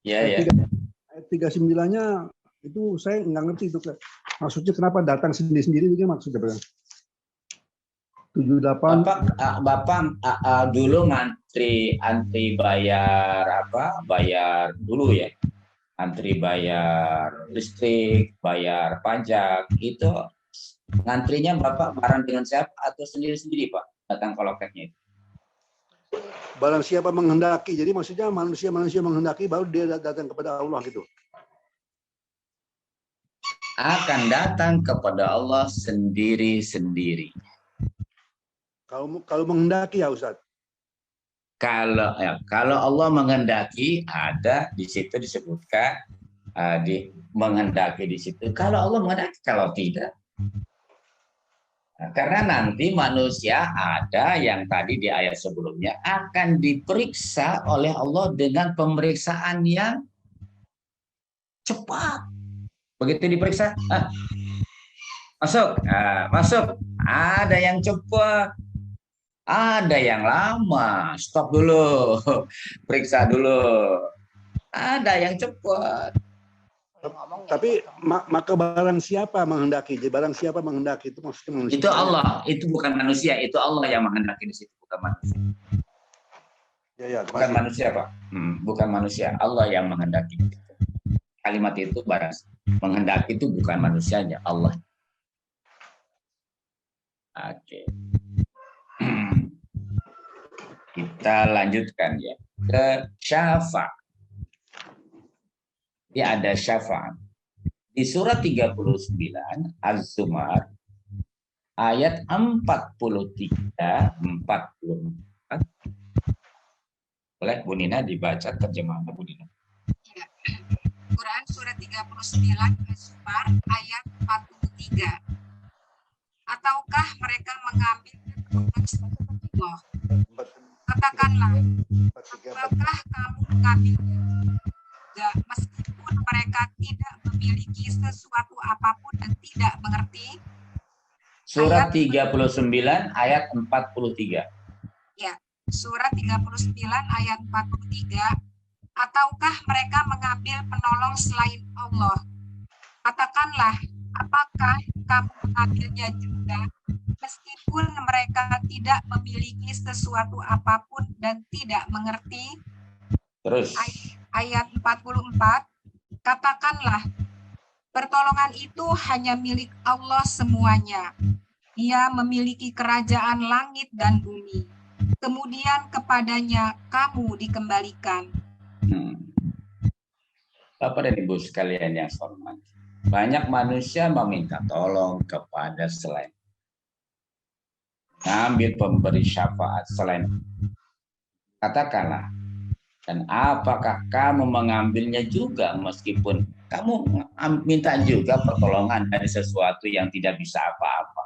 Ya. Ayat 39-nya itu saya nggak ngerti itu. Maksudnya kenapa datang sendiri-sendiri itu maksudnya Pak? 78. Bapak dulu antri bayar bayar dulu ya. Antri bayar listrik, bayar pajak, itu ngantrinya Bapak bareng dengan siapa atau sendiri-sendiri Pak datang ke loketnya itu? Barang siapa menghendaki. Jadi maksudnya manusia menghendaki baru dia datang kepada Allah gitu. Akan datang kepada Allah sendiri-sendiri. Kalau menghendaki ya Ustaz. Kalau Allah menghendaki, ada di situ disebutkan menghendaki di situ. Kalau Allah menghendaki, kalau tidak. Nah, karena nanti manusia ada yang tadi di ayat sebelumnya akan diperiksa oleh Allah dengan pemeriksaan yang cepat. Begitu diperiksa, masuk. Ada yang cepat, ada yang lama. Stop dulu, periksa dulu. Ada yang cepat. Tapi maka barang siapa menghendaki? Jadi barang siapa menghendaki itu maksudnya manusia. Itu Allah, itu bukan manusia, itu Allah yang menghendaki di situ, bukan manusia. Ya, bukan manusia Pak, bukan manusia, Allah yang menghendaki. Kalimat itu barang menghendaki itu bukan manusianya, Allah. Oke. Kita lanjutkan ya ke syafaat. Ya, ada syafaat. Di surat 39 Az-Zumar ayat 43 44. Boleh Bu Nina dibaca terjemahannya Bu Nina. Ya. Quran surat 39 Az-Zumar ayat 43. Ataukah mereka mengambil Allah? Katakanlah, apakah kamu mengambilnya? Ya, meskipun mereka tidak memiliki sesuatu apapun dan tidak mengerti. Surat 39 ayat 43. Ya, surat 39 ayat 43. Ataukah mereka mengambil penolong selain Allah? Katakanlah, apakah kamu mengambilnya juga? Meskipun mereka tidak memiliki sesuatu apapun dan tidak mengerti. Terus. Ayat 44, katakanlah, pertolongan itu hanya milik Allah semuanya. Dia memiliki kerajaan langit dan bumi. Kemudian kepadanya kamu dikembalikan. Bapak dan Ibu sekalian yang saya hormati, banyak manusia meminta tolong kepada selain, ngambil pemberi syafaat selain. Katakanlah, dan apakah kamu mengambilnya juga meskipun kamu minta juga pertolongan dari sesuatu yang tidak bisa apa-apa?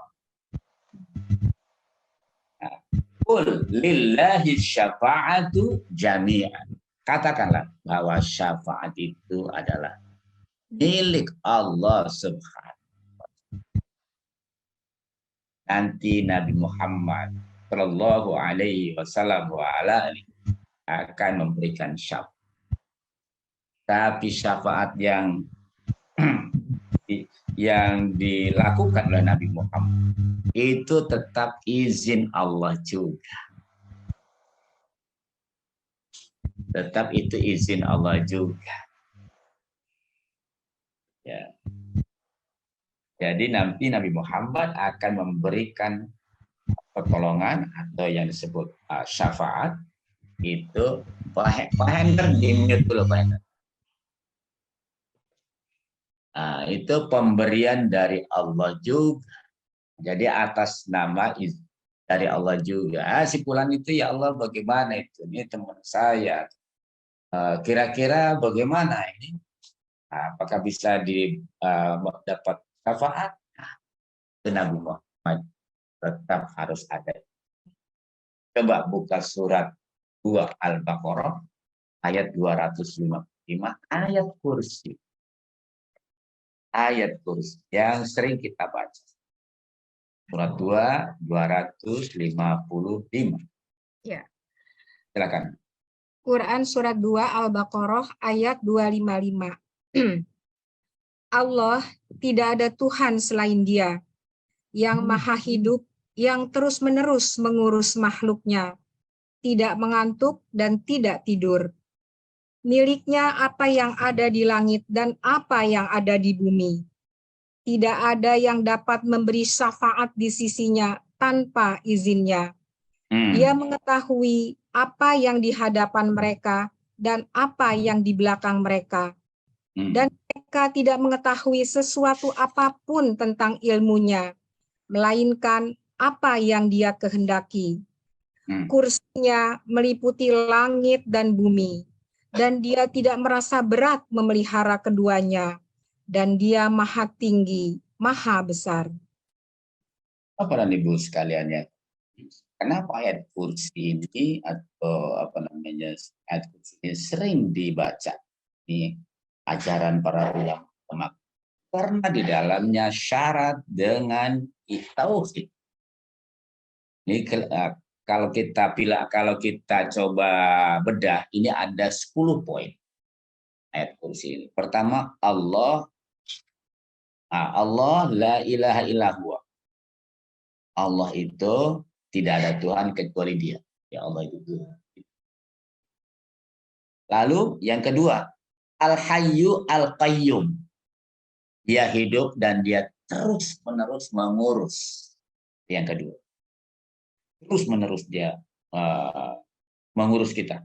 Qul lillahi syafa'atu jami'an. Katakanlah bahwa syafaat itu adalah milik Allah Subhanahu wa Ta'ala. Nanti Nabi Muhammad sallallahu alaihi wasallam wa ala alihi akan memberikan syafaat. Tapi syafaat yang dilakukan oleh Nabi Muhammad itu tetap izin Allah juga. Tetap itu izin Allah juga. Ya. Jadi nanti Nabi Muhammad akan memberikan pertolongan atau yang disebut syafaat. Itu Pak Hendra di-mute dulu Pak Hendra. Nah, itu pemberian dari Allah juga. Jadi atas nama dari Allah juga. Si fulan itu ya Allah bagaimana itu? Ini teman saya. Kira-kira bagaimana ini? Apakah bisa dapat syafaat? Itu Nabi Muhammad tetap harus ada. Coba buka surat 2 Al-Baqarah ayat 255, ayat kursi. Ayat kursi yang sering kita baca. Surat 2, 255. Ya. Silakan. Quran surat 2 Al-Baqarah ayat 255. Allah tidak ada Tuhan selain Dia yang maha hidup, yang terus-menerus mengurus makhluknya, tidak mengantuk dan tidak tidur. Miliknya apa yang ada di langit dan apa yang ada di bumi. Tidak ada yang dapat memberi syafaat di sisinya tanpa izinnya. Dia mengetahui apa yang di hadapan mereka dan apa yang di belakang mereka. Dan mereka tidak mengetahui sesuatu apapun tentang ilmunya, melainkan apa yang Dia kehendaki. Kursinya meliputi langit dan bumi, dan Dia tidak merasa berat memelihara keduanya, dan Dia maha tinggi, maha besar. Bapak dan Ibu sekalian ya, kenapa ayat kursi ini atau ayat kursi ini sering dibaca? Ini ajaran para ulama. Karena di dalamnya syarat dengan tauhid. Ini kalau kita coba bedah, ini ada 10 poin ayat kursi ini. Pertama, Allah la ilaha illallah. Allah itu tidak ada Tuhan kecuali Dia. Ya Allah itu Tuhan. Lalu yang kedua, Al-Hayyu Al-Qayyum. Dia hidup dan Dia terus-menerus mengurus. Yang kedua. Terus-menerus Dia mengurus kita.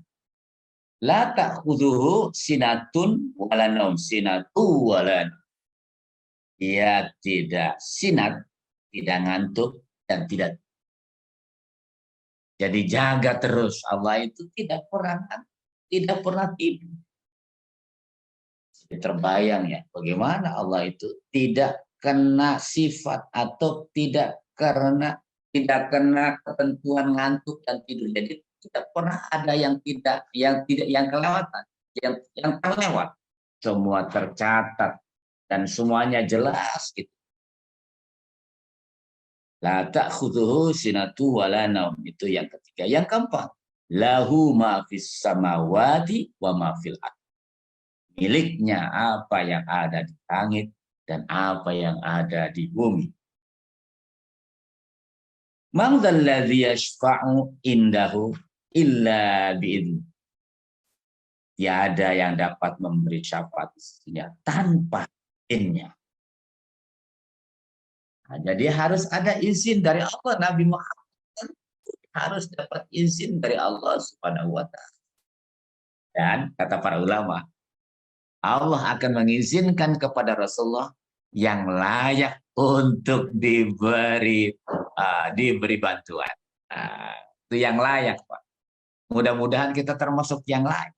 La ta'khudhuhu sinatun wala naum. Sinatu wala naum. Dia tidak sinat, tidak ngantuk, dan tidak. Jadi jaga terus. Allah itu tidak pernah tidur. Terbayang ya, bagaimana Allah itu tidak kena sifat atau tidak kena ketentuan ngantuk dan tidur. Jadi tidak pernah ada yang kelewatan, yang terlewat. Semua tercatat dan semuanya jelas gitu. La ta'khudhuhu sinatu wala naum. Itu yang ketiga. Yang keempat, lahu ma fis samawati wa ma fil ardh. Miliknya apa yang ada di langit dan apa yang ada di bumi. Man dzalladzi yashfa'u indahu illa bi'idznih. Tiada yang dapat memberi syafaat tanpa izinnya. Nah, jadi harus ada izin dari Allah. Nabi Muhammad harus dapat izin dari Allah Subhanahu wa Ta'ala. Dan kata para ulama, Allah akan mengizinkan kepada Rasulullah yang layak untuk diberi bantuan. Itu yang layak, Pak. Mudah-mudahan kita termasuk yang layak.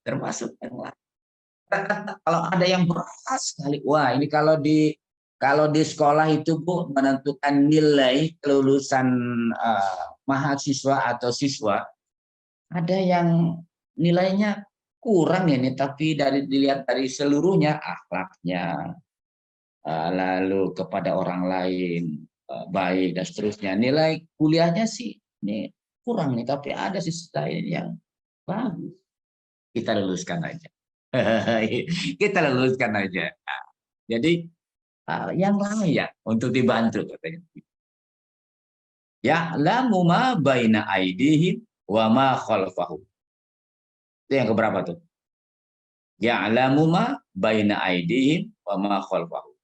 Termasuk yang layak. Kalau ada yang berat sekali, wah ini kalau di sekolah itu Bu menentukan nilai kelulusan mahasiswa atau siswa, ada yang nilainya kurang ini, tapi dilihat dari seluruhnya, akhlaknya, lalu kepada orang lain baik dan seterusnya. Nilai kuliahnya sih ini kurang nih, tapi ada sisi lain yang bagus. Kita luluskan aja. Kita luluskan aja. Jadi yang layak untuk dibantu katanya. Ya'lamu ma baina aydihim wa ma khalfahum. Itu yang keberapa tuh? Ya'lamu ma baina aydihim wa ma khalfahum.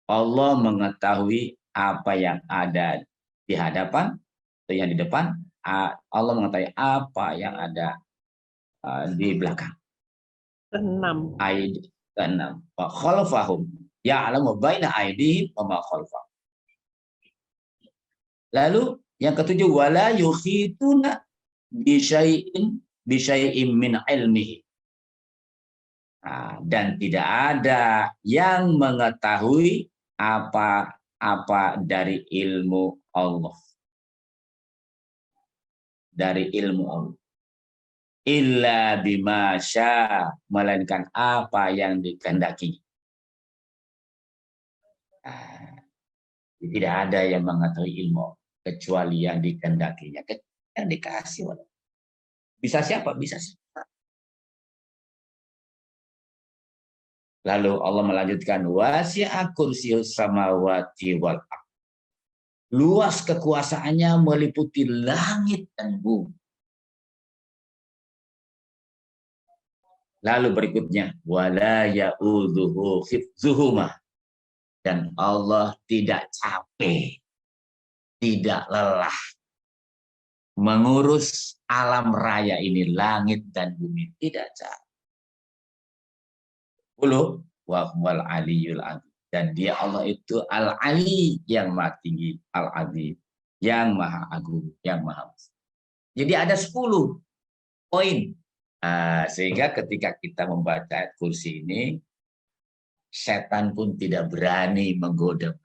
Allah mengetahui apa yang ada di hadapan atau yang di depan. Allah mengetahui apa yang ada di belakang. 6. Keenam, wa khalfahum ya'lamu baina aydihim wa ma khalfahum. Lalu yang ketujuh, wala yukhituna bi syai'in min ilmihi. Nah, dan tidak ada yang mengetahui apa-apa dari ilmu Allah. Dari ilmu Allah. Illa bima syaa, melainkan apa yang dikehendaki. Nah, tidak ada yang mengetahui ilmu kecuali yang dikehendakinya, yang dikasih oleh. Bisa siapa? Bisa siapa. Lalu Allah melanjutkan, wasi'a kursiyyus samawati wal ardh. Luas kekuasaannya meliputi langit dan bumi. Lalu berikutnya, wala ya'udzuhu hifdzuhuma. Dan Allah tidak capek, tidak lelah mengurus alam raya ini, langit dan bumi, tidak capek. 10, wa huwal aliyul azim. Dan dia Allah itu al-ali, yang maha tinggi, al-azim, yang maha agung, yang maha besar. Jadi ada 10 poin. Sehingga ketika kita membaca ayat kursi ini, setan pun tidak berani menggoda.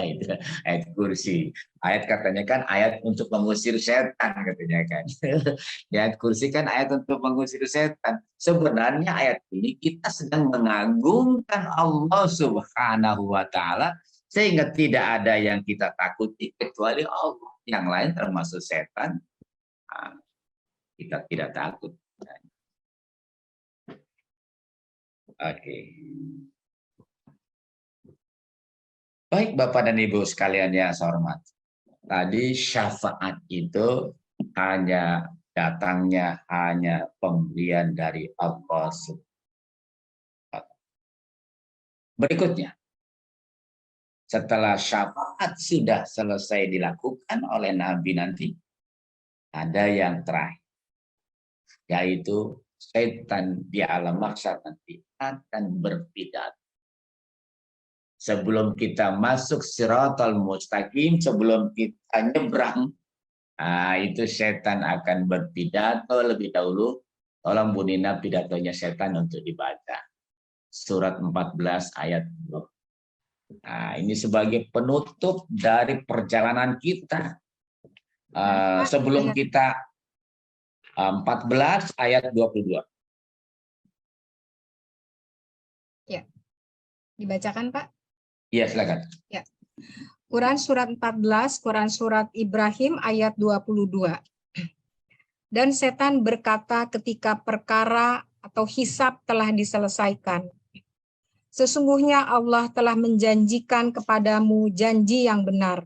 Itu ayat kursi. Ayat katanya kan ayat untuk mengusir setan, katanya kan. Ayat kursi kan ayat untuk mengusir setan. Sebenarnya ayat ini kita sedang mengagungkan Allah Subhanahu wa Ta'ala, sehingga tidak ada yang kita takuti kecuali Allah. Yang lain termasuk setan, kita tidak takut. Oke. Baik Bapak dan Ibu sekalian yang saya hormati. Tadi syafaat itu datangnya hanya pemberian dari Allah Subhanahu. Berikutnya, setelah syafaat sudah selesai dilakukan oleh Nabi nanti, ada yang terakhir, yaitu setan di alam mahsyar nanti akan berpidato. Sebelum kita masuk Shiratal Mustaqim, sebelum kita nyebrang, itu setan akan berpidato lebih dahulu. Tolong Bu Nina pidatonya setan untuk dibaca. Surat 14 ayat 2. Ini sebagai penutup dari perjalanan kita. Sebelum kita 14 ayat 22. Ya. Dibacakan, Pak? Iya, silakan. Ya. Quran surat 14, Quran surat Ibrahim ayat 22. Dan setan berkata ketika perkara atau hisab telah diselesaikan, sesungguhnya Allah telah menjanjikan kepadamu janji yang benar,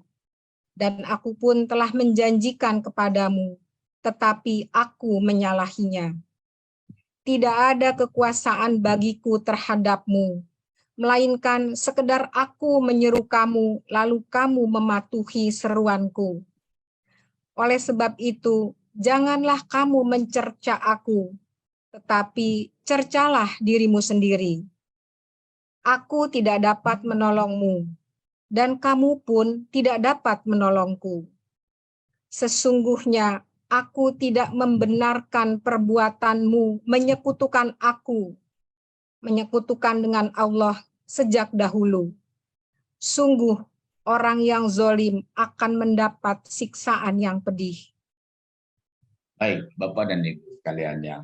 dan aku pun telah menjanjikan kepadamu, tetapi aku menyalahinya. Tidak ada kekuasaan bagiku terhadapmu, melainkan sekedar aku menyeru kamu, lalu kamu mematuhi seruanku. Oleh sebab itu, janganlah kamu mencerca aku, tetapi cercalah dirimu sendiri. Aku tidak dapat menolongmu, dan kamu pun tidak dapat menolongku. Sesungguhnya aku tidak membenarkan perbuatanmu menyekutukan aku, menyekutukan dengan Allah sejak dahulu. Sungguh orang yang zalim akan mendapat siksaan yang pedih. Baik, Bapak dan Ibu sekalian yang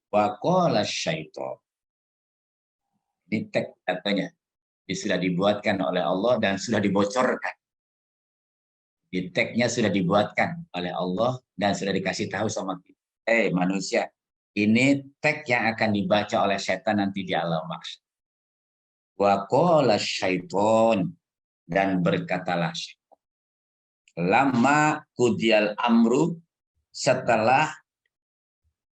waqala syaitan. Ini teks katanya. Ini sudah dibuatkan oleh Allah dan sudah dibocorkan. Di tagnya sudah dibuatkan oleh Allah dan sudah dikasih tahu sama kita. Manusia, ini tag yang akan dibaca oleh setan nanti di alam mahsyar. Wa qala syaiton, dan berkatalah syaitan. Lama qudiyal amru, setelah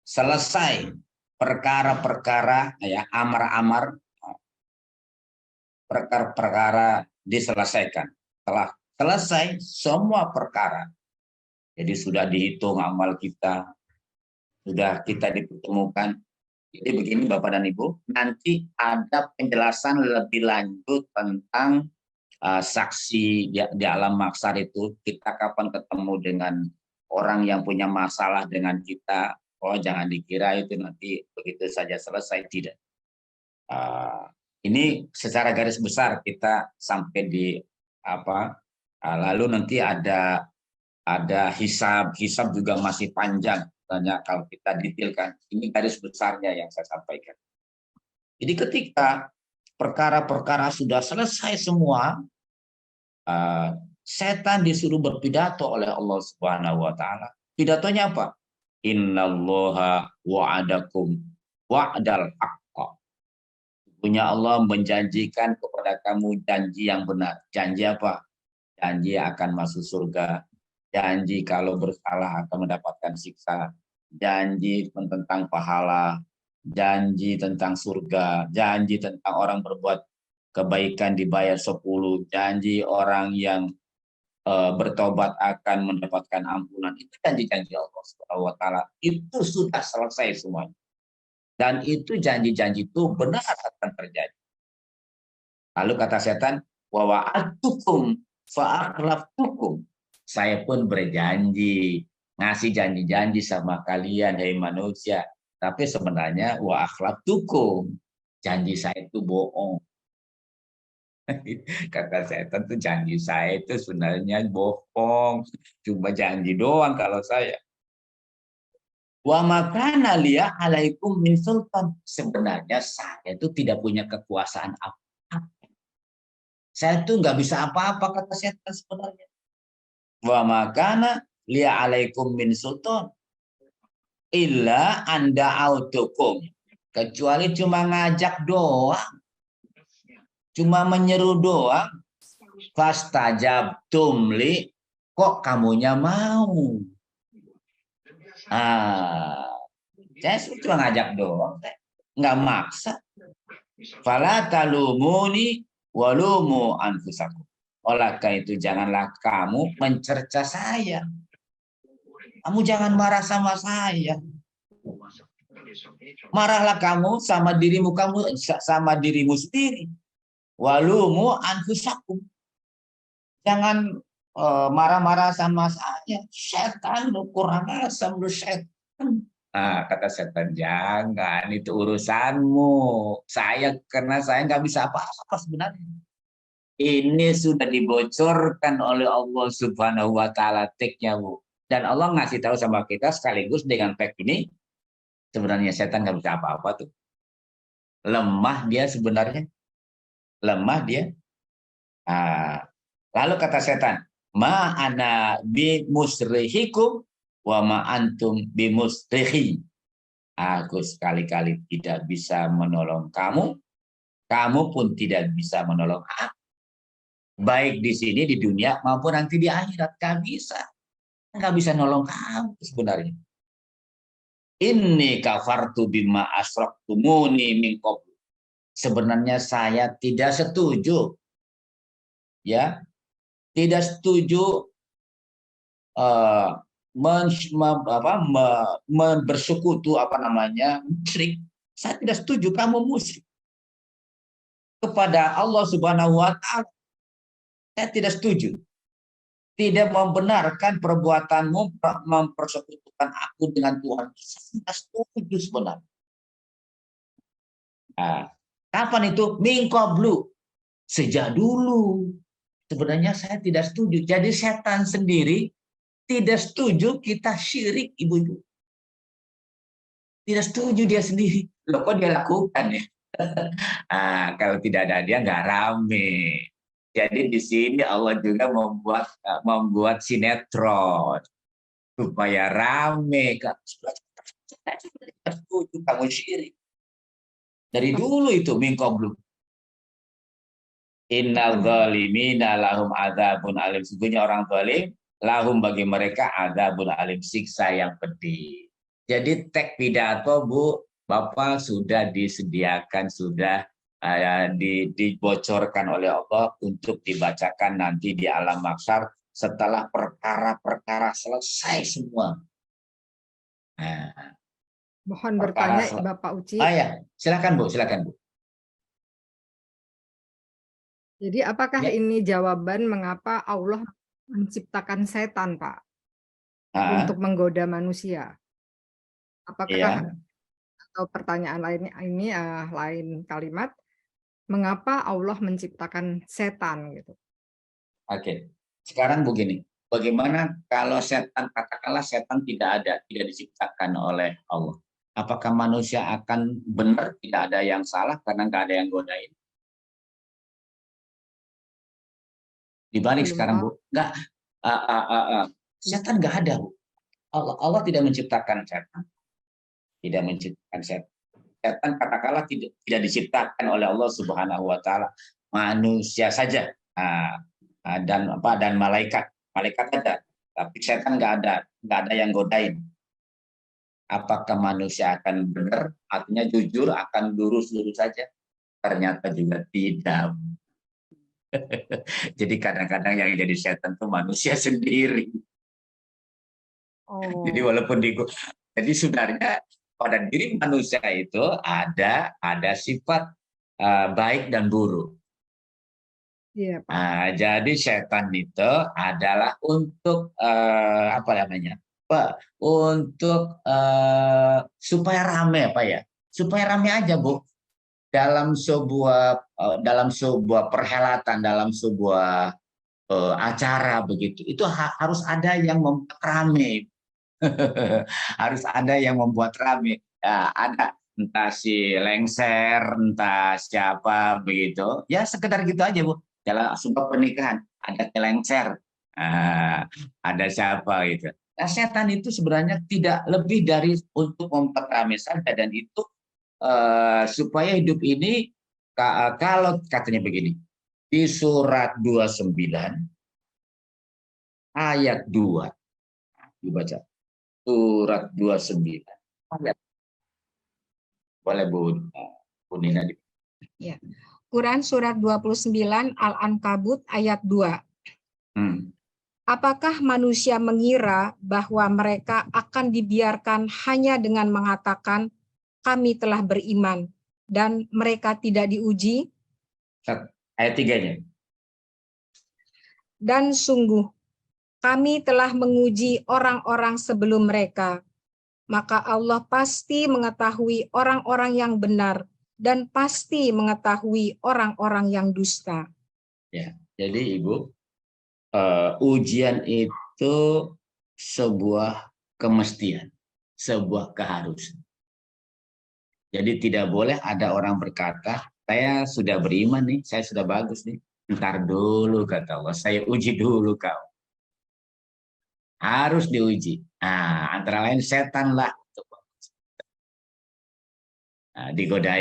selesai perkara-perkara, ya, amar-amar, perkara-perkara diselesaikan. Telah selesai semua perkara. Jadi sudah dihitung amal kita, sudah kita dipertemukan. Jadi begini Bapak dan Ibu, nanti ada penjelasan lebih lanjut tentang saksi di alam mahsyar itu, kita kapan ketemu dengan orang yang punya masalah dengan kita. Oh, jangan dikira itu nanti begitu saja selesai, tidak. Ini secara garis besar kita sampai di apa, lalu nanti ada hisab juga masih panjang. Banyak kalau kita detailkan, ini garis besarnya yang saya sampaikan. Jadi ketika perkara-perkara sudah selesai semua, setan disuruh berpidato oleh Allah Subhanahu wa taala. Pidatonya apa? Innallaha wa'adakum wa'dal haqqa. Punya Allah menjanjikan kepada kamu janji yang benar. Janji apa? Janji akan masuk surga. Janji kalau bersalah akan mendapatkan siksa, janji tentang pahala, janji tentang surga, janji tentang orang berbuat kebaikan dibayar 10, janji orang yang bertobat akan mendapatkan ampunan. Itu janji-janji Allah Subhanahu wa taala. Itu sudah selesai semuanya. Dan itu janji-janji itu benar akan terjadi. Lalu kata setan, wa wa'adtukum fa akhlaftukum. Saya pun berjanji, ngasih janji-janji sama kalian, hai manusia. Tapi sebenarnya wa akhlaftukum, janji saya itu bohong. Kata setan tuh janji saya itu sebenarnya bohong, cuma janji doang kalau saya. Wa makana liya alaikum min sultan. Sebenarnya saya itu tidak punya kekuasaan apa-apa. Saya tuh nggak bisa apa-apa, kata setan sebenarnya. Wa makana liya alaikum min sultan illa anda autukum, kecuali cuma ngajak doang, cuma menyeru doang. Fastajabtum li, kok kamunya mau. Saya cuma ngajak doang, nggak maksa. Fala talumuni walumu anfusakum. Oleh karena itu janganlah kamu mencerca saya. Kamu jangan marah sama saya. Marahlah kamu sama dirimu sendiri. Walumu anfusakum. Jangan marah-marah sama saya. Setan lu kurang asam lu setan. Kata setan, jangan, itu urusanmu. Karena saya nggak bisa apa-apa sebenarnya. Ini sudah dibocorkan oleh Allah Subhanahu wa taala teknya, Bu. Dan Allah ngasih tahu sama kita sekaligus dengan teks ini, sebenarnya setan nggak bisa apa-apa tuh. Lemah dia sebenarnya. Lemah dia. Lalu kata setan, ma ana bi musrihikum wa ma antum bi musrihi. Aku sekali-kali tidak bisa menolong kamu, kamu pun tidak bisa menolong aku. Baik di sini di dunia maupun nanti di akhirat, nggak bisa nolong kamu sebenarnya. Inni kafartu bima asraktumuni min qabl. Sebenarnya saya tidak setuju, ya, tidak setuju bersekutu musyrik. Saya tidak setuju kamu musyrik kepada Allah Subhanahu wa taala. Saya tidak setuju. Tidak membenarkan perbuatanmu mempersekutukan aku dengan Tuhan. Saya tidak setuju sebenarnya. Kapan itu? Min qablu. Sejak dulu. Sebenarnya saya tidak setuju. Jadi setan sendiri tidak setuju kita syirik, ibu-ibu. Tidak setuju dia sendiri. Loh, kok dia lakukan ya? Kalau tidak ada dia nggak rame. Jadi di sini Allah juga membuat sinetron supaya rame. Setuju kamu syirik. Dari dulu itu min qablu. Innal zalimina lahum adzabun alim. Sesungguhnya orang zalim lahum bagi mereka adzabun alim, siksa yang pedih. Jadi teks pidato, Bu, Bapak sudah disediakan, sudah dibocorkan oleh Allah untuk dibacakan nanti di alam mahsyar setelah perkara-perkara selesai semua. Mohon Perkara bertanya Bapak Uci. ya, silakan Bu, silakan Bu. Jadi apakah Ya. ini jawaban mengapa Allah menciptakan setan, Pak, untuk menggoda manusia? Apakah Ya, atau pertanyaan lain ini lain kalimat, mengapa Allah menciptakan setan gitu? oke. Sekarang begini, bagaimana kalau setan, katakanlah setan tidak ada, tidak diciptakan oleh Allah? Apakah manusia akan benar, tidak ada yang salah karena nggak ada yang godain? Dibalik Belum sekarang tahu. Bu, nggak, setan nggak ada Bu. Allah tidak menciptakan setan, tidak menciptakan setan. Setan katakanlah tidak diciptakan oleh Allah Subhanahu Wa Taala, manusia saja dan malaikat ada, tapi setan nggak ada yang godain. Apakah manusia akan benar, artinya jujur, akan lurus-lurus saja? Ternyata juga tidak. Jadi kadang-kadang yang jadi setan itu manusia sendiri. Jadi walaupun jadi sebenarnya pada diri manusia itu ada sifat baik dan buruk. Iya, Pak. Jadi setan itu adalah untuk apa namanya? Untuk supaya rame Pak ya. Supaya rame aja Bu. Dalam sebuah perhelatan, dalam sebuah acara begitu. Itu harus ada yang membuat rame. Harus ada yang membuat rame. Ya, ada entah si lengser, entah siapa begitu. Ya sekedar gitu aja Bu. Dalam sebuah pernikahan ada lengser, ada siapa gitu. Nah, setan itu sebenarnya tidak lebih dari untuk membuat rame saja, dan itu supaya hidup ini kalau katanya begini di surat 29 ayat 2 dibaca. Surat 29. Boleh Bu Nina. Ya. Quran surat 29 Al-Ankabut ayat 2. Apakah manusia mengira bahwa mereka akan dibiarkan hanya dengan mengatakan kami telah beriman dan mereka tidak diuji? Ayat 3-nya. Dan sungguh kami telah menguji orang-orang sebelum mereka, maka Allah pasti mengetahui orang-orang yang benar dan pasti mengetahui orang-orang yang dusta. Ya, jadi Ibu, ujian itu sebuah kemestian, sebuah keharusan. Jadi tidak boleh ada orang berkata, saya sudah beriman nih, saya sudah bagus nih. Ntar dulu kata Allah, saya uji dulu kau. Harus diuji. Antara lain setan lah. Digoda.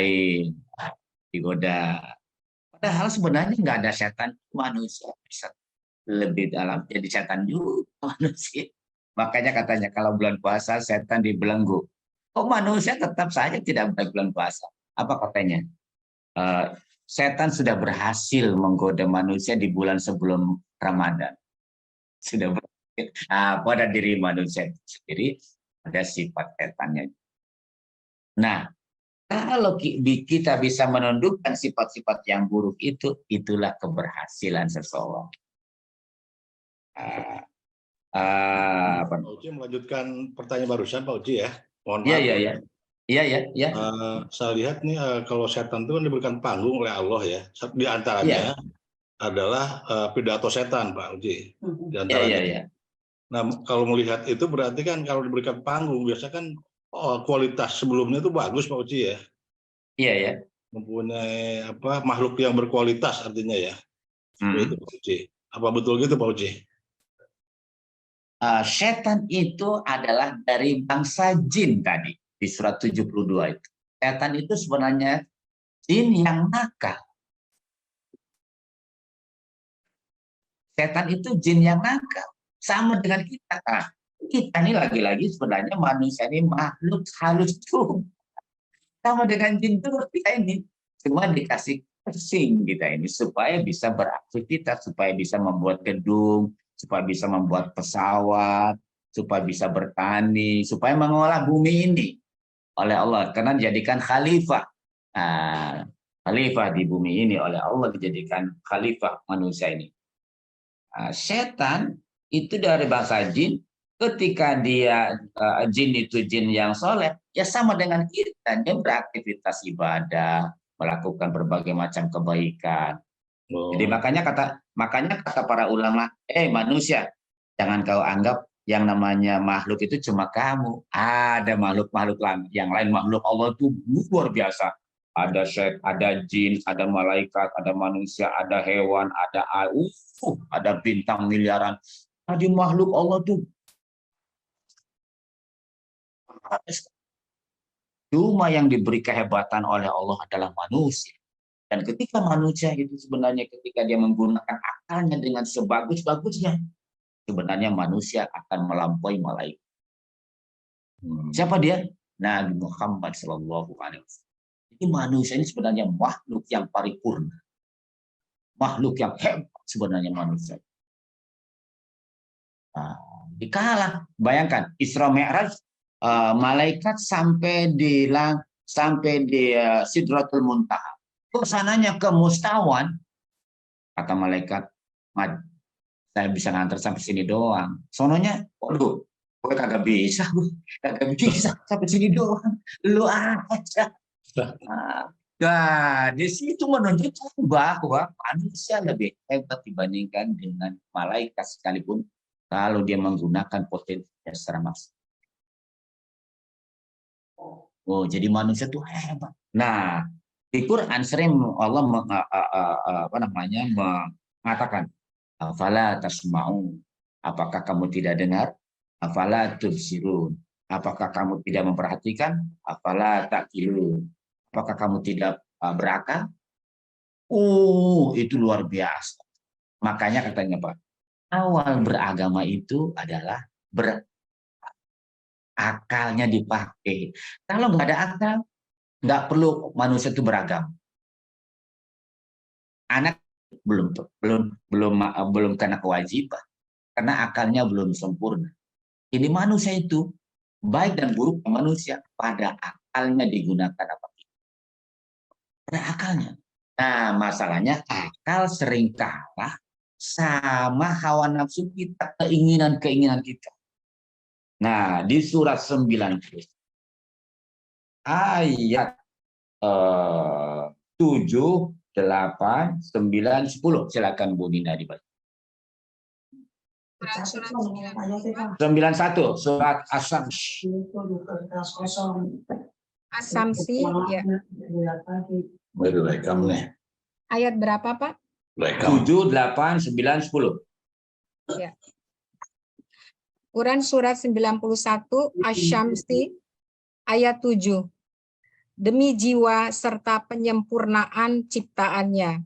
Padahal sebenarnya nggak ada setan, manusia bisa lebih dalam jadi setan juga manusia. Makanya katanya kalau bulan puasa setan dibelenggu. Kok manusia tetap saja tidak bulan puasa? Apa katanya? Setan sudah berhasil menggoda manusia di bulan sebelum Ramadan. Sudah berhasil. Pada diri manusia sendiri ada sifat setannya. Nah, kalau kita bisa menundukkan sifat-sifat yang buruk itu, itulah keberhasilan seseorang. Pak Uci melanjutkan pertanyaan barusan Pak Uci ya. Mohon maaf. Iya. Saya lihat nih kalau setan itu kan diberikan panggung oleh Allah ya. Di antaranya adalah pidato setan Pak Uci. Di antaranya. Iya. Nah kalau melihat itu berarti kan kalau diberikan panggung biasanya kan kualitas sebelumnya itu bagus Pak Uci ya. Iya. Mempunyai makhluk yang berkualitas artinya ya. Itu Pak Uci. Apa betul gitu Pak Uci? Setan itu adalah dari bangsa jin tadi di surat 72 itu. Setan itu sebenarnya jin yang nakal. Setan itu jin yang nakal. Sama dengan kita. Kita ini lagi-lagi sebenarnya manusia ini makhluk halus tuh. Sama dengan jin itu kita ini. Cuma dikasih casing kita ini supaya bisa beraktivitas, supaya bisa membuat gedung, supaya bisa membuat pesawat, supaya bisa bertani, supaya mengolah bumi ini. oleh Allah karena dijadikan khalifah. Nah, khalifah di bumi ini oleh Allah, dijadikan khalifah manusia ini. Nah, setan itu dari bahasa jin, ketika dia jin itu jin yang soleh, ya sama dengan kita, dia beraktivitas ibadah, melakukan berbagai macam kebaikan. Jadi makanya kata para ulama, manusia, jangan kau anggap yang namanya makhluk itu cuma kamu. Ada makhluk-makhluk yang lain, makhluk Allah itu luar biasa. Ada ada jin, ada malaikat, ada manusia, ada hewan, ada bintang miliaran. Ada makhluk Allah tuh. Cuma yang diberi kehebatan oleh Allah adalah manusia. Dan ketika manusia itu sebenarnya ketika dia menggunakan akalnya dengan sebagus-bagusnya, sebenarnya manusia akan melampaui malaikat. Siapa dia? Nabi Muhammad SAW. Jadi manusia ini sebenarnya makhluk yang paripurna. Makhluk yang hebat sebenarnya manusia. Dikalah, bayangkan Isra Mi'raj, malaikat sampai di Sidratul Muntaha. Kesananya ke mustawan, kata malaikat, saya bisa ngantar sampai sini doang. Sononya, waduh, gue kagak bisa sampai sini doang. Lu aja. Nah, di situ menunjukkan bahwa manusia lebih hebat dibandingkan dengan malaikat sekalipun kalau dia menggunakan potensinya secara maksimal. Oh, jadi manusia itu hebat. Nah, di Quran sering Allah mengatakan, afala tasma'un, apakah kamu tidak dengar? Afala tubsirun, apakah kamu tidak memperhatikan? Afala ta'qilun, apakah kamu tidak berakal? Itu luar biasa. Makanya katanya Pak, awal beragama itu adalah akalnya dipakai. Kalau nggak ada akal, nggak perlu manusia itu beragama. Anak belum kena kewajiban karena akalnya belum sempurna. Ini manusia itu baik dan buruk manusia pada akalnya digunakan apa? Pada akalnya. Nah, masalahnya akal sering kalah sama hawa nafsu kita, keinginan kita. Nah, di surat 90 ayat 7, 8, 9, 10. Silakan Bu Nina dibaca. Surat 91 surat Asy-Syamsi. Asamsi, ya. Rekam nih. Ayat berapa, Pak? 7, 8, 9, 10. Ya. Quran surat 91 Asy-Syamsi ayat 7. Demi jiwa serta penyempurnaan ciptaannya,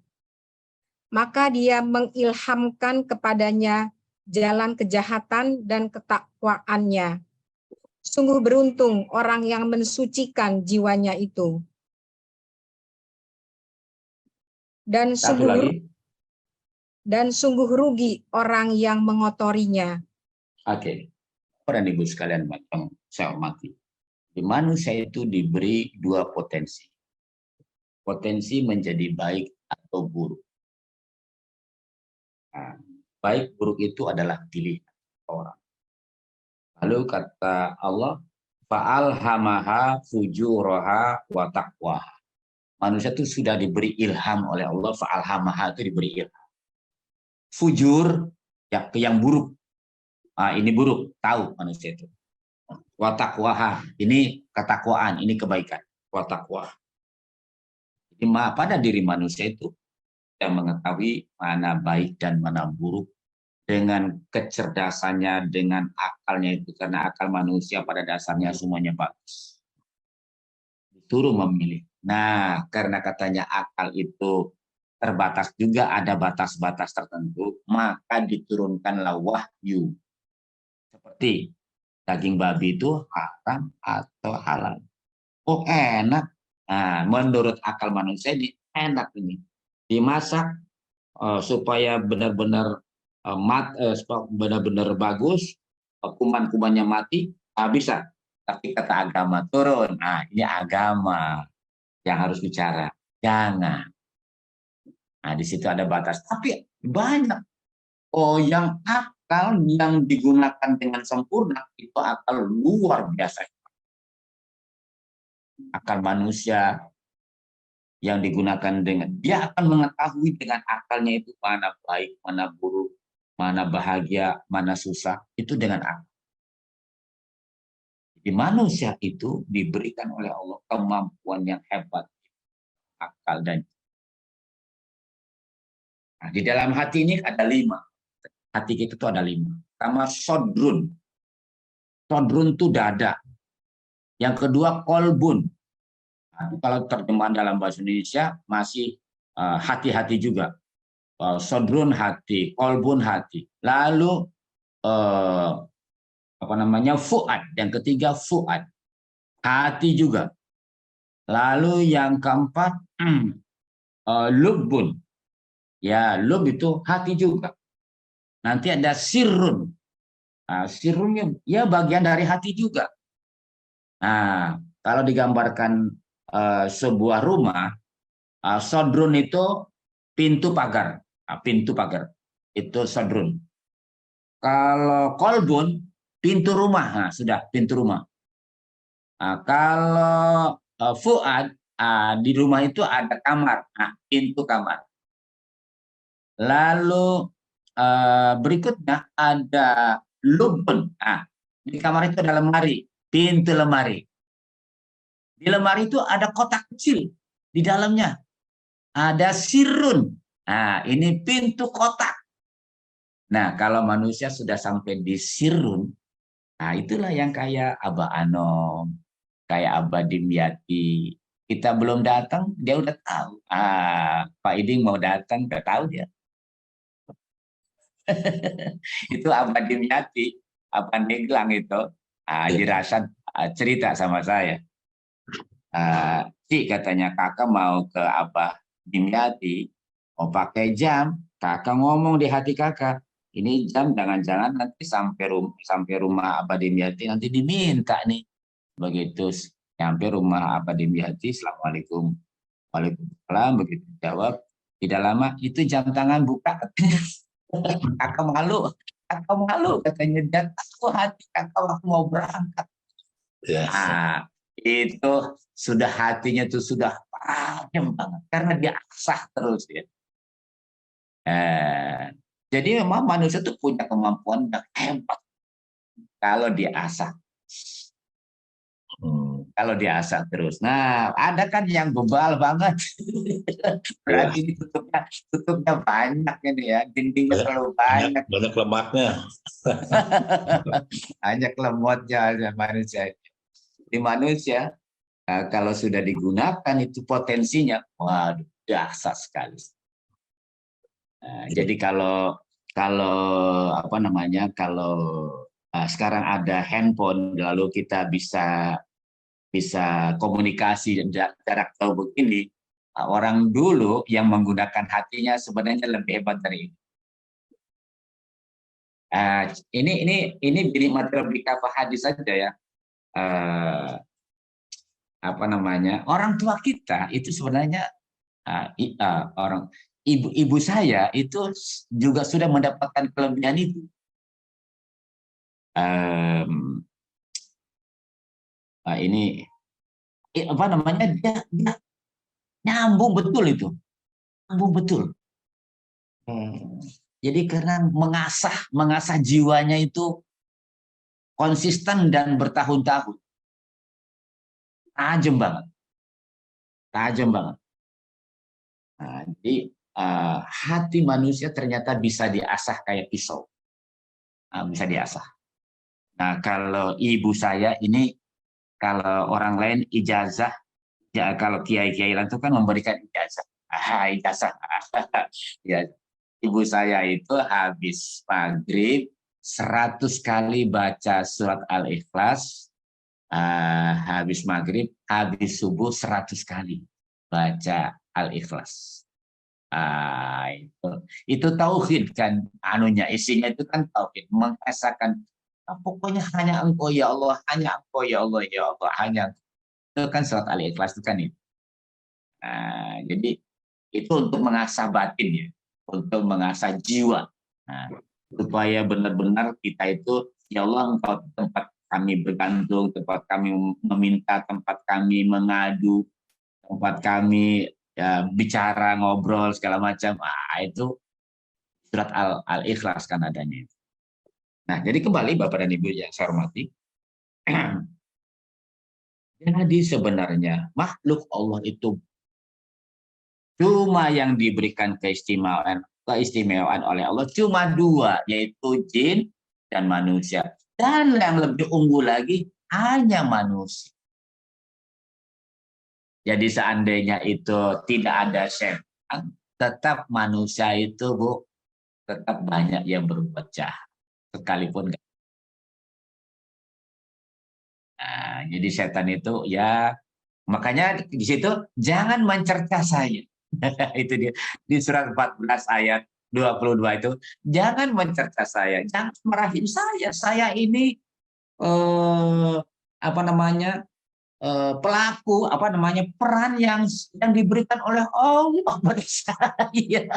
maka dia mengilhamkan kepadanya jalan kejahatan dan ketakwaannya. Sungguh beruntung orang yang mensucikan jiwanya itu. Dan sungguh rugi orang yang mengotorinya. Oke. Para ibu sekalian yang saya hormati. Di manusia itu diberi dua potensi. Potensi menjadi baik atau buruk. Nah, baik buruk itu adalah pilihan orang. Lalu kata Allah, fa'alhamaha fujuraha wa taqwaha. Manusia itu sudah diberi ilham oleh Allah, fa'alhamaha itu diberi ilham. Fujur, yang buruk. Ini buruk, tahu manusia itu. Wa taqwaha, ini ketakwaan, ini kebaikan. Wa taqwaha. Jadi pada diri manusia itu yang mengetahui mana baik dan mana buruk dengan kecerdasannya, dengan akalnya itu, karena akal manusia pada dasarnya semuanya bagus. Disuruh memilih. Nah, karena katanya akal itu terbatas juga, ada batas-batas tertentu, maka diturunkanlah wahyu. Seperti daging babi itu haram atau halal. Oh enak. Nah, menurut akal manusia ini enak ini. Dimasak supaya benar-benar benar-benar bagus, kuman-kumannya mati, bisa. tapi kata agama turun. Nah, ini agama yang harus bicara. Jangan. Nah, di situ ada batas. Tapi banyak. Oh, yang akal yang digunakan dengan sempurna itu akal luar biasa. Akal manusia yang digunakan dengan, dia akan mengetahui dengan akalnya itu mana baik, mana buruk, mana bahagia, mana susah, itu dengan akal. Jadi manusia itu diberikan oleh Allah kemampuan yang hebat, akal dan. Nah, di dalam hati ini ada 5. Hati kita itu ada 5. Pertama sodrun. Sodrun itu dada. Yang kedua kolbun. Nah, kalau terjemahan dalam bahasa Indonesia masih hati-hati juga. Sodrun hati, kolbun hati. Lalu fuad. Yang ketiga fuad, hati juga. Lalu yang keempat lubbun. Ya, lub itu hati juga. Nanti ada sirrun. Nah, sirrunnya ya bagian dari hati juga. Nah, kalau digambarkan sebuah rumah, sodrun itu pintu pagar. Nah, pintu pagar itu sodrun. Kalau kolbun pintu rumah. Nah, sudah pintu rumah. Nah, kalau fuad di rumah itu ada kamar. Nah, pintu kamar. Lalu berikutnya ada lubun. Nah, di kamar itu ada lemari, pintu lemari. Di lemari itu ada kotak kecil, di dalamnya ada sirun. Nah, ini pintu kotak. Nah, kalau manusia sudah sampai di sirun, nah itulah yang kayak Abah Anom, kayak Abah Dimyati. Kita belum datang, dia udah tahu. Pak Iding mau datang, udah tahu dia. Itu Abah Dimyati, Abah Neglang itu, dirasa cerita sama saya. Cik katanya kakak mau ke Abah Dimyati, mau pakai jam, kakak ngomong di hati kakak, ini jam jangan-jangan nanti sampai rumah Abah Dimyati nanti diminta nih. Begitu sampai rumah Abah Dimyati, Assalamualaikum. Waalaikumsalam, begitu jawab, tidak lama itu jam tangan buka. Kakak malu katanya, dia tahu hati kakak waktu mau berangkat. Yes. Itu sudah hatinya tuh sudah tajam banget karena dia asah terus ya. Jadi memang manusia tuh punya kemampuan yang hebat kalau diasah. Kalau diasah terus. Nah, ada kan yang bebal banget. Berarti ini tutupnya banyak ini ya. Dindingnya terlalu banyak. Banyak lemaknya. Banyak lemotnya manusia. Di manusia, kalau sudah digunakan itu potensinya, waduh, dahsyat sekali. Jadi kalau sekarang ada handphone, lalu kita bisa komunikasi jarak jauh begini, orang dulu yang menggunakan hatinya sebenarnya lebih hebat dari ini. Ini bilik lebih apa hadis saja ya. Orang tua kita itu sebenarnya ibu saya itu juga sudah mendapatkan kelebihan itu. Dia nyambung betul itu, nyambung betul. Jadi karena mengasah jiwanya itu konsisten dan bertahun-tahun, tajam banget. Jadi hati manusia ternyata bisa diasah kayak pisau, bisa diasah. Nah, kalau ibu saya ini, kalau orang lain ijazah, ya kalau kiai-kiai itu kan memberikan ijazah. Ijazah. Ya, ibu saya itu habis maghrib 100 kali baca surat Al-Ikhlas, habis maghrib, habis subuh 100 kali baca Al-Ikhlas. Itu tauhid kan, isinya itu kan tauhid, mengesahkan Pokoknya hanya Engkau ya Allah, hanya Engkau ya Allah, ya Allah, hanya. Itu kan surat Al-Ikhlas itu kan itu. Nah, jadi itu untuk mengasah batin ya, untuk mengasah jiwa. Nah, supaya benar-benar kita itu, ya Allah, Engkau tempat kami bergantung, tempat kami meminta, tempat kami mengadu, tempat kami ya, bicara, ngobrol, segala macam. Itu surat Al-Ikhlas kan adanya. Nah, jadi kembali Bapak dan Ibu yang saya hormati. Jadi sebenarnya makhluk Allah itu cuma yang diberikan keistimewaan oleh Allah cuma dua, yaitu jin dan manusia. Dan yang lebih unggul lagi hanya manusia. Jadi seandainya itu tidak ada setan, tetap manusia itu tetap banyak yang berbuat jahat. Sekalipun. Nah, jadi setan itu ya, makanya di situ jangan mencerca saya. Itu dia di surat 14 ayat 22 itu, jangan mencerca saya, jangan marahin saya. Saya ini pelaku peran yang diberikan oleh Allah pada saya.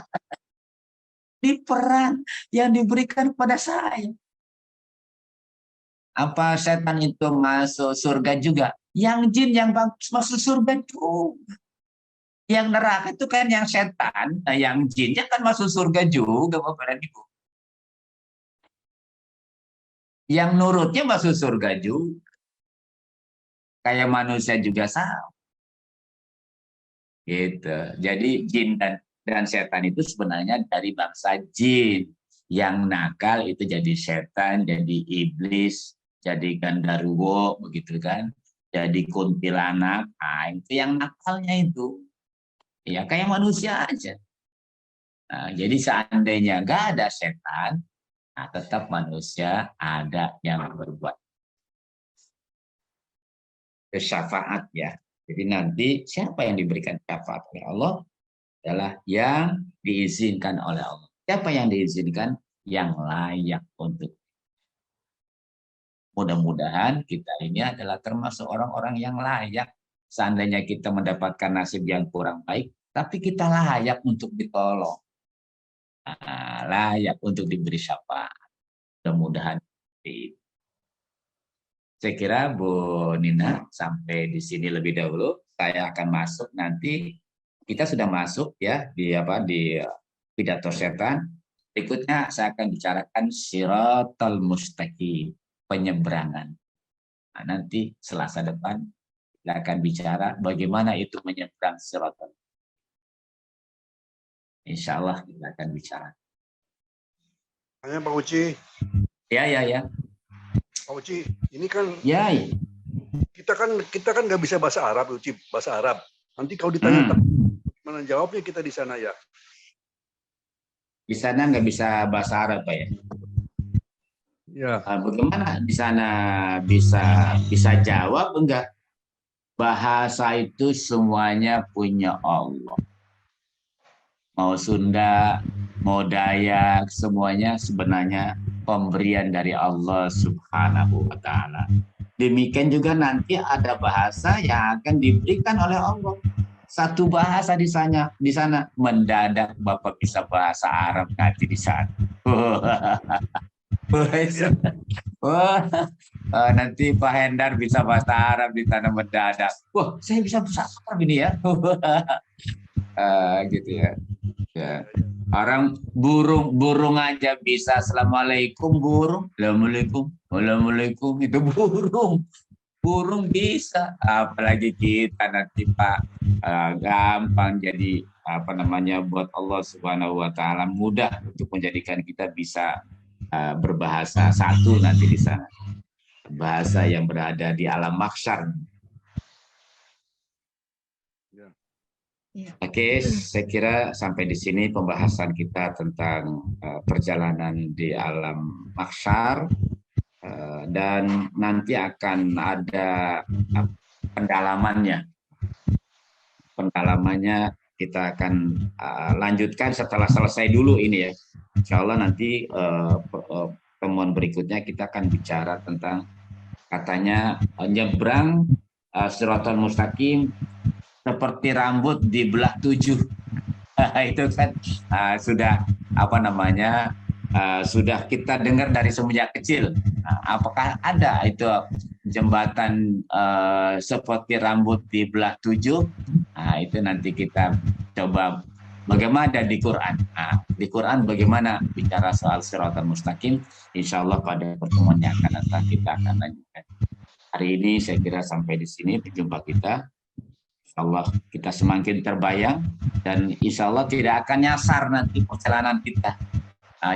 Di peran yang diberikan pada saya. Apa setan itu masuk surga juga? Yang jin yang masuk surga juga. Yang neraka itu kan yang setan, nah yang jinnya kan masuk surga juga, Bapak dan Ibu. Yang nurutnya masuk surga juga. Kayak manusia juga sama. Gitu. Jadi jin dan setan itu sebenarnya dari bangsa jin. Yang nakal itu jadi setan, jadi iblis, jadi gandarwo, begitu kan? Jadi kuntilanak, itu yang nakalnya itu. Ya kayak manusia aja. Nah, jadi seandainya nggak ada setan, nah tetap manusia ada yang berbuat syafaat ya. Jadi nanti siapa yang diberikan syafaat oleh Allah adalah yang diizinkan oleh Allah. Siapa yang diizinkan? Yang layak untuk. Mudah-mudahan kita ini adalah termasuk orang-orang yang layak. Seandainya kita mendapatkan nasib yang kurang baik, tapi kita layak untuk ditolong. Layak untuk diberi syafaat. Mudah-mudahan. Saya kira Bu Nina sampai di sini lebih dahulu. Saya akan masuk nanti. Kita sudah masuk ya di pidato setan. Berikutnya saya akan bicarakan Shiratal Mustaqim, penyeberangan. Nah, nanti Selasa depan kita akan bicara bagaimana itu menyeberang Shiratal. Insya Allah kita akan bicara. Hanya Pak Uci. Ya. Pak Uci, ini kan Ya. kita kan nggak bisa bahasa Arab, Uci, bahasa Arab. Nanti kalau ditanya mana jawabnya kita di sana ya? Di sana nggak bisa bahasa Arab, Pak ya? Ya. Bagaimana di sana bisa jawab enggak? Bahasa itu semuanya punya Allah. Mau Sunda, mau Dayak, semuanya sebenarnya pemberian dari Allah Subhanahu wa Ta'ala. Demikian juga nanti ada bahasa yang akan diberikan oleh Allah. Satu bahasa di sana mendadak Bapak bisa bahasa Arab nanti di sana. Nanti Pak Hendar bisa bahasa Arab di sana mendadak. Wah, saya bisa bahasa Arab ini ya. Gitu ya. Ya. Orang burung aja bisa Assalamualaikum burung, Assalamualaikum itu burung bisa, apalagi kita nanti Pak. Gampang jadi buat Allah Subhanahu wa Ta'ala mudah untuk menjadikan kita bisa berbahasa satu nanti di sana, bahasa yang berada di alam mahsyar. Oke, saya kira sampai di sini pembahasan kita tentang perjalanan di alam mahsyar, dan nanti akan ada pendalamannya kita akan lanjutkan setelah selesai dulu ini ya. Insya Allah nanti pertemuan berikutnya kita akan bicara tentang katanya nyebrang Shiratal Mustaqim seperti rambut dibelah 7. Itu kan sudah sudah kita dengar dari semenjak kecil. Apakah ada itu jembatan seperti rambut dibelah 7? Itu nanti kita coba bagaimana di Quran. Di Quran bagaimana bicara soal Shiratal Mustaqim? Insya Allah pada pertemuan yang akan datang kita akan lanjutkan. Hari ini saya kira sampai di sini perjumpaan kita. Insya Allah kita semakin terbayang dan insya Allah tidak akan nyasar nanti perjalanan kita.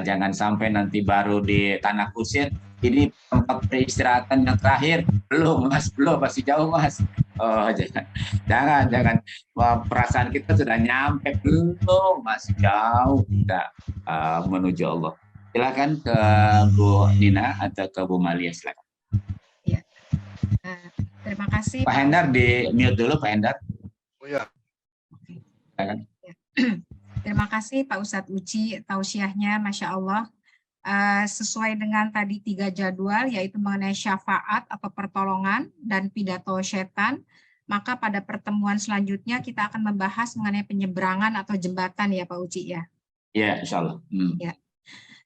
Jangan sampai nanti baru di Tanah Kusir, ini tempat peristirahatan yang terakhir. Belum Mas, belum, masih jauh Mas. Oh, jangan. Wah, perasaan kita sudah nyampe, belum, masih jauh kita menuju Allah. Silakan ke Bu Nina atau ke Bu Malia, silakan. Ya. Terima kasih. Pak Hendar di mute dulu, Pak Hendar. Oh ya. Silakan. Ya. Terima kasih Pak Ustadz Uci tausiahnya, Masya Allah. Sesuai dengan tadi 3 jadwal, yaitu mengenai syafaat atau pertolongan dan pidato setan, maka pada pertemuan selanjutnya kita akan membahas mengenai penyeberangan atau jembatan ya Pak Uci ya. Ya, insya Allah.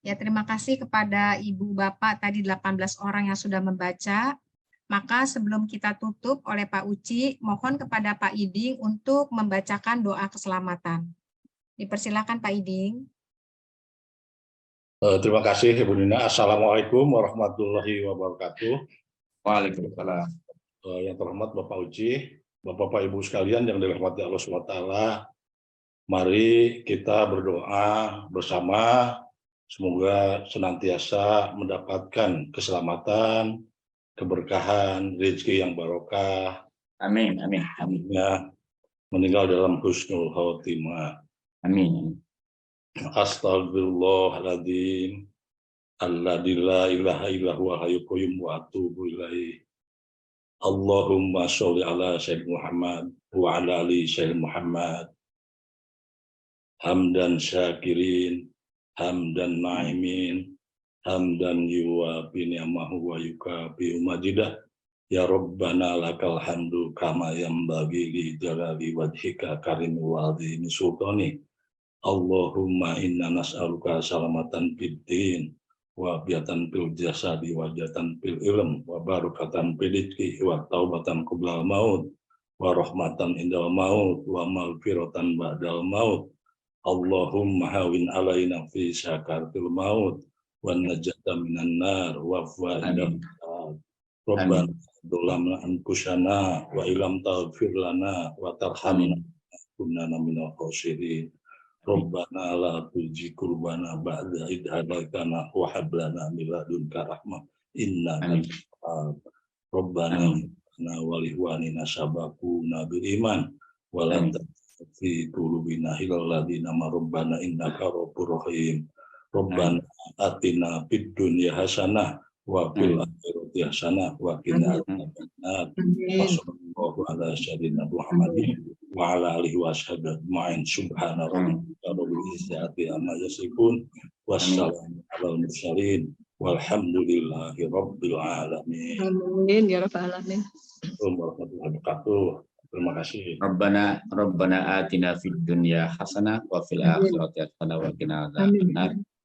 Ya, terima kasih kepada Ibu Bapak tadi 18 orang yang sudah membaca. Maka sebelum kita tutup oleh Pak Uci, mohon kepada Pak Iding untuk membacakan doa keselamatan. Dipersilakan Pak Iding. Terima kasih Ibu Nina. Assalamualaikum warahmatullahi wabarakatuh. Waalaikumsalam. Yang terhormat Bapak Uci, Bapak Ibu sekalian yang dirahmati Allah SWT, mari kita berdoa bersama, semoga senantiasa mendapatkan keselamatan, keberkahan, rezeki yang barokah. Amin, amin, amin. Ya, meninggal dalam husnul khotimah. Amin. Astagfirullahaladzim. Alladzi la ilaha illa huwa hayyul qayyum wa atubu ilaih. Allahumma sholli ala sayyidina Muhammad wa ala ali sayyidina Muhammad. Hamdan syakirin, hamdan na'imin, hamdan yuwafi ni'amahu wa yukafi majidah. Ya Rabbana lakal hamdu kama yanbaghi li jalali wajhika karim wa azimi sultani. Allahumma inna nas'aluka salamatan fid din wa afiatan fil jasadi wa jatan fil ilm wa barakatan fil rizqi wa taubatan qabla maut wa rahmatan indal maut wa maghfiratan ba'dal maut. Allahumma hawin alaina fi sakaratil maut wa najata minan nar wa fa'idam. Rabbana dolamna anfusana wa ilam taghfir lana wa tarhamna kunna minal khosirin. Rabbana la tuzigh qulubana ba'da idh hadaytana wa hab lana min ladunka rahmah innaka antal wahhab. Rabbana wa li ikhwanina sabaquna bil iman wa la taj'al fi qulubina ghillan ladzina amanu rabbana innaka ghafurur rahim. Rabbana atina fid dunya hasanah wa fil akhirati hasanah wa qina adzabannar. Wassallallahu ala sayyidina Muhammadin wa ala alihi wa sahbihi ajma'in. Subhana rabbika rabbil izzati amma yasifun wassalamu alal mursalin walhamdulillahi rabbil alamin. Amin ya rabbal alamin. Warahmatullahi wabarakatuh. Terima kasih. Rabbana atina fid dunya hasanah wa fil akhirati hasanah wa qina adzabannar.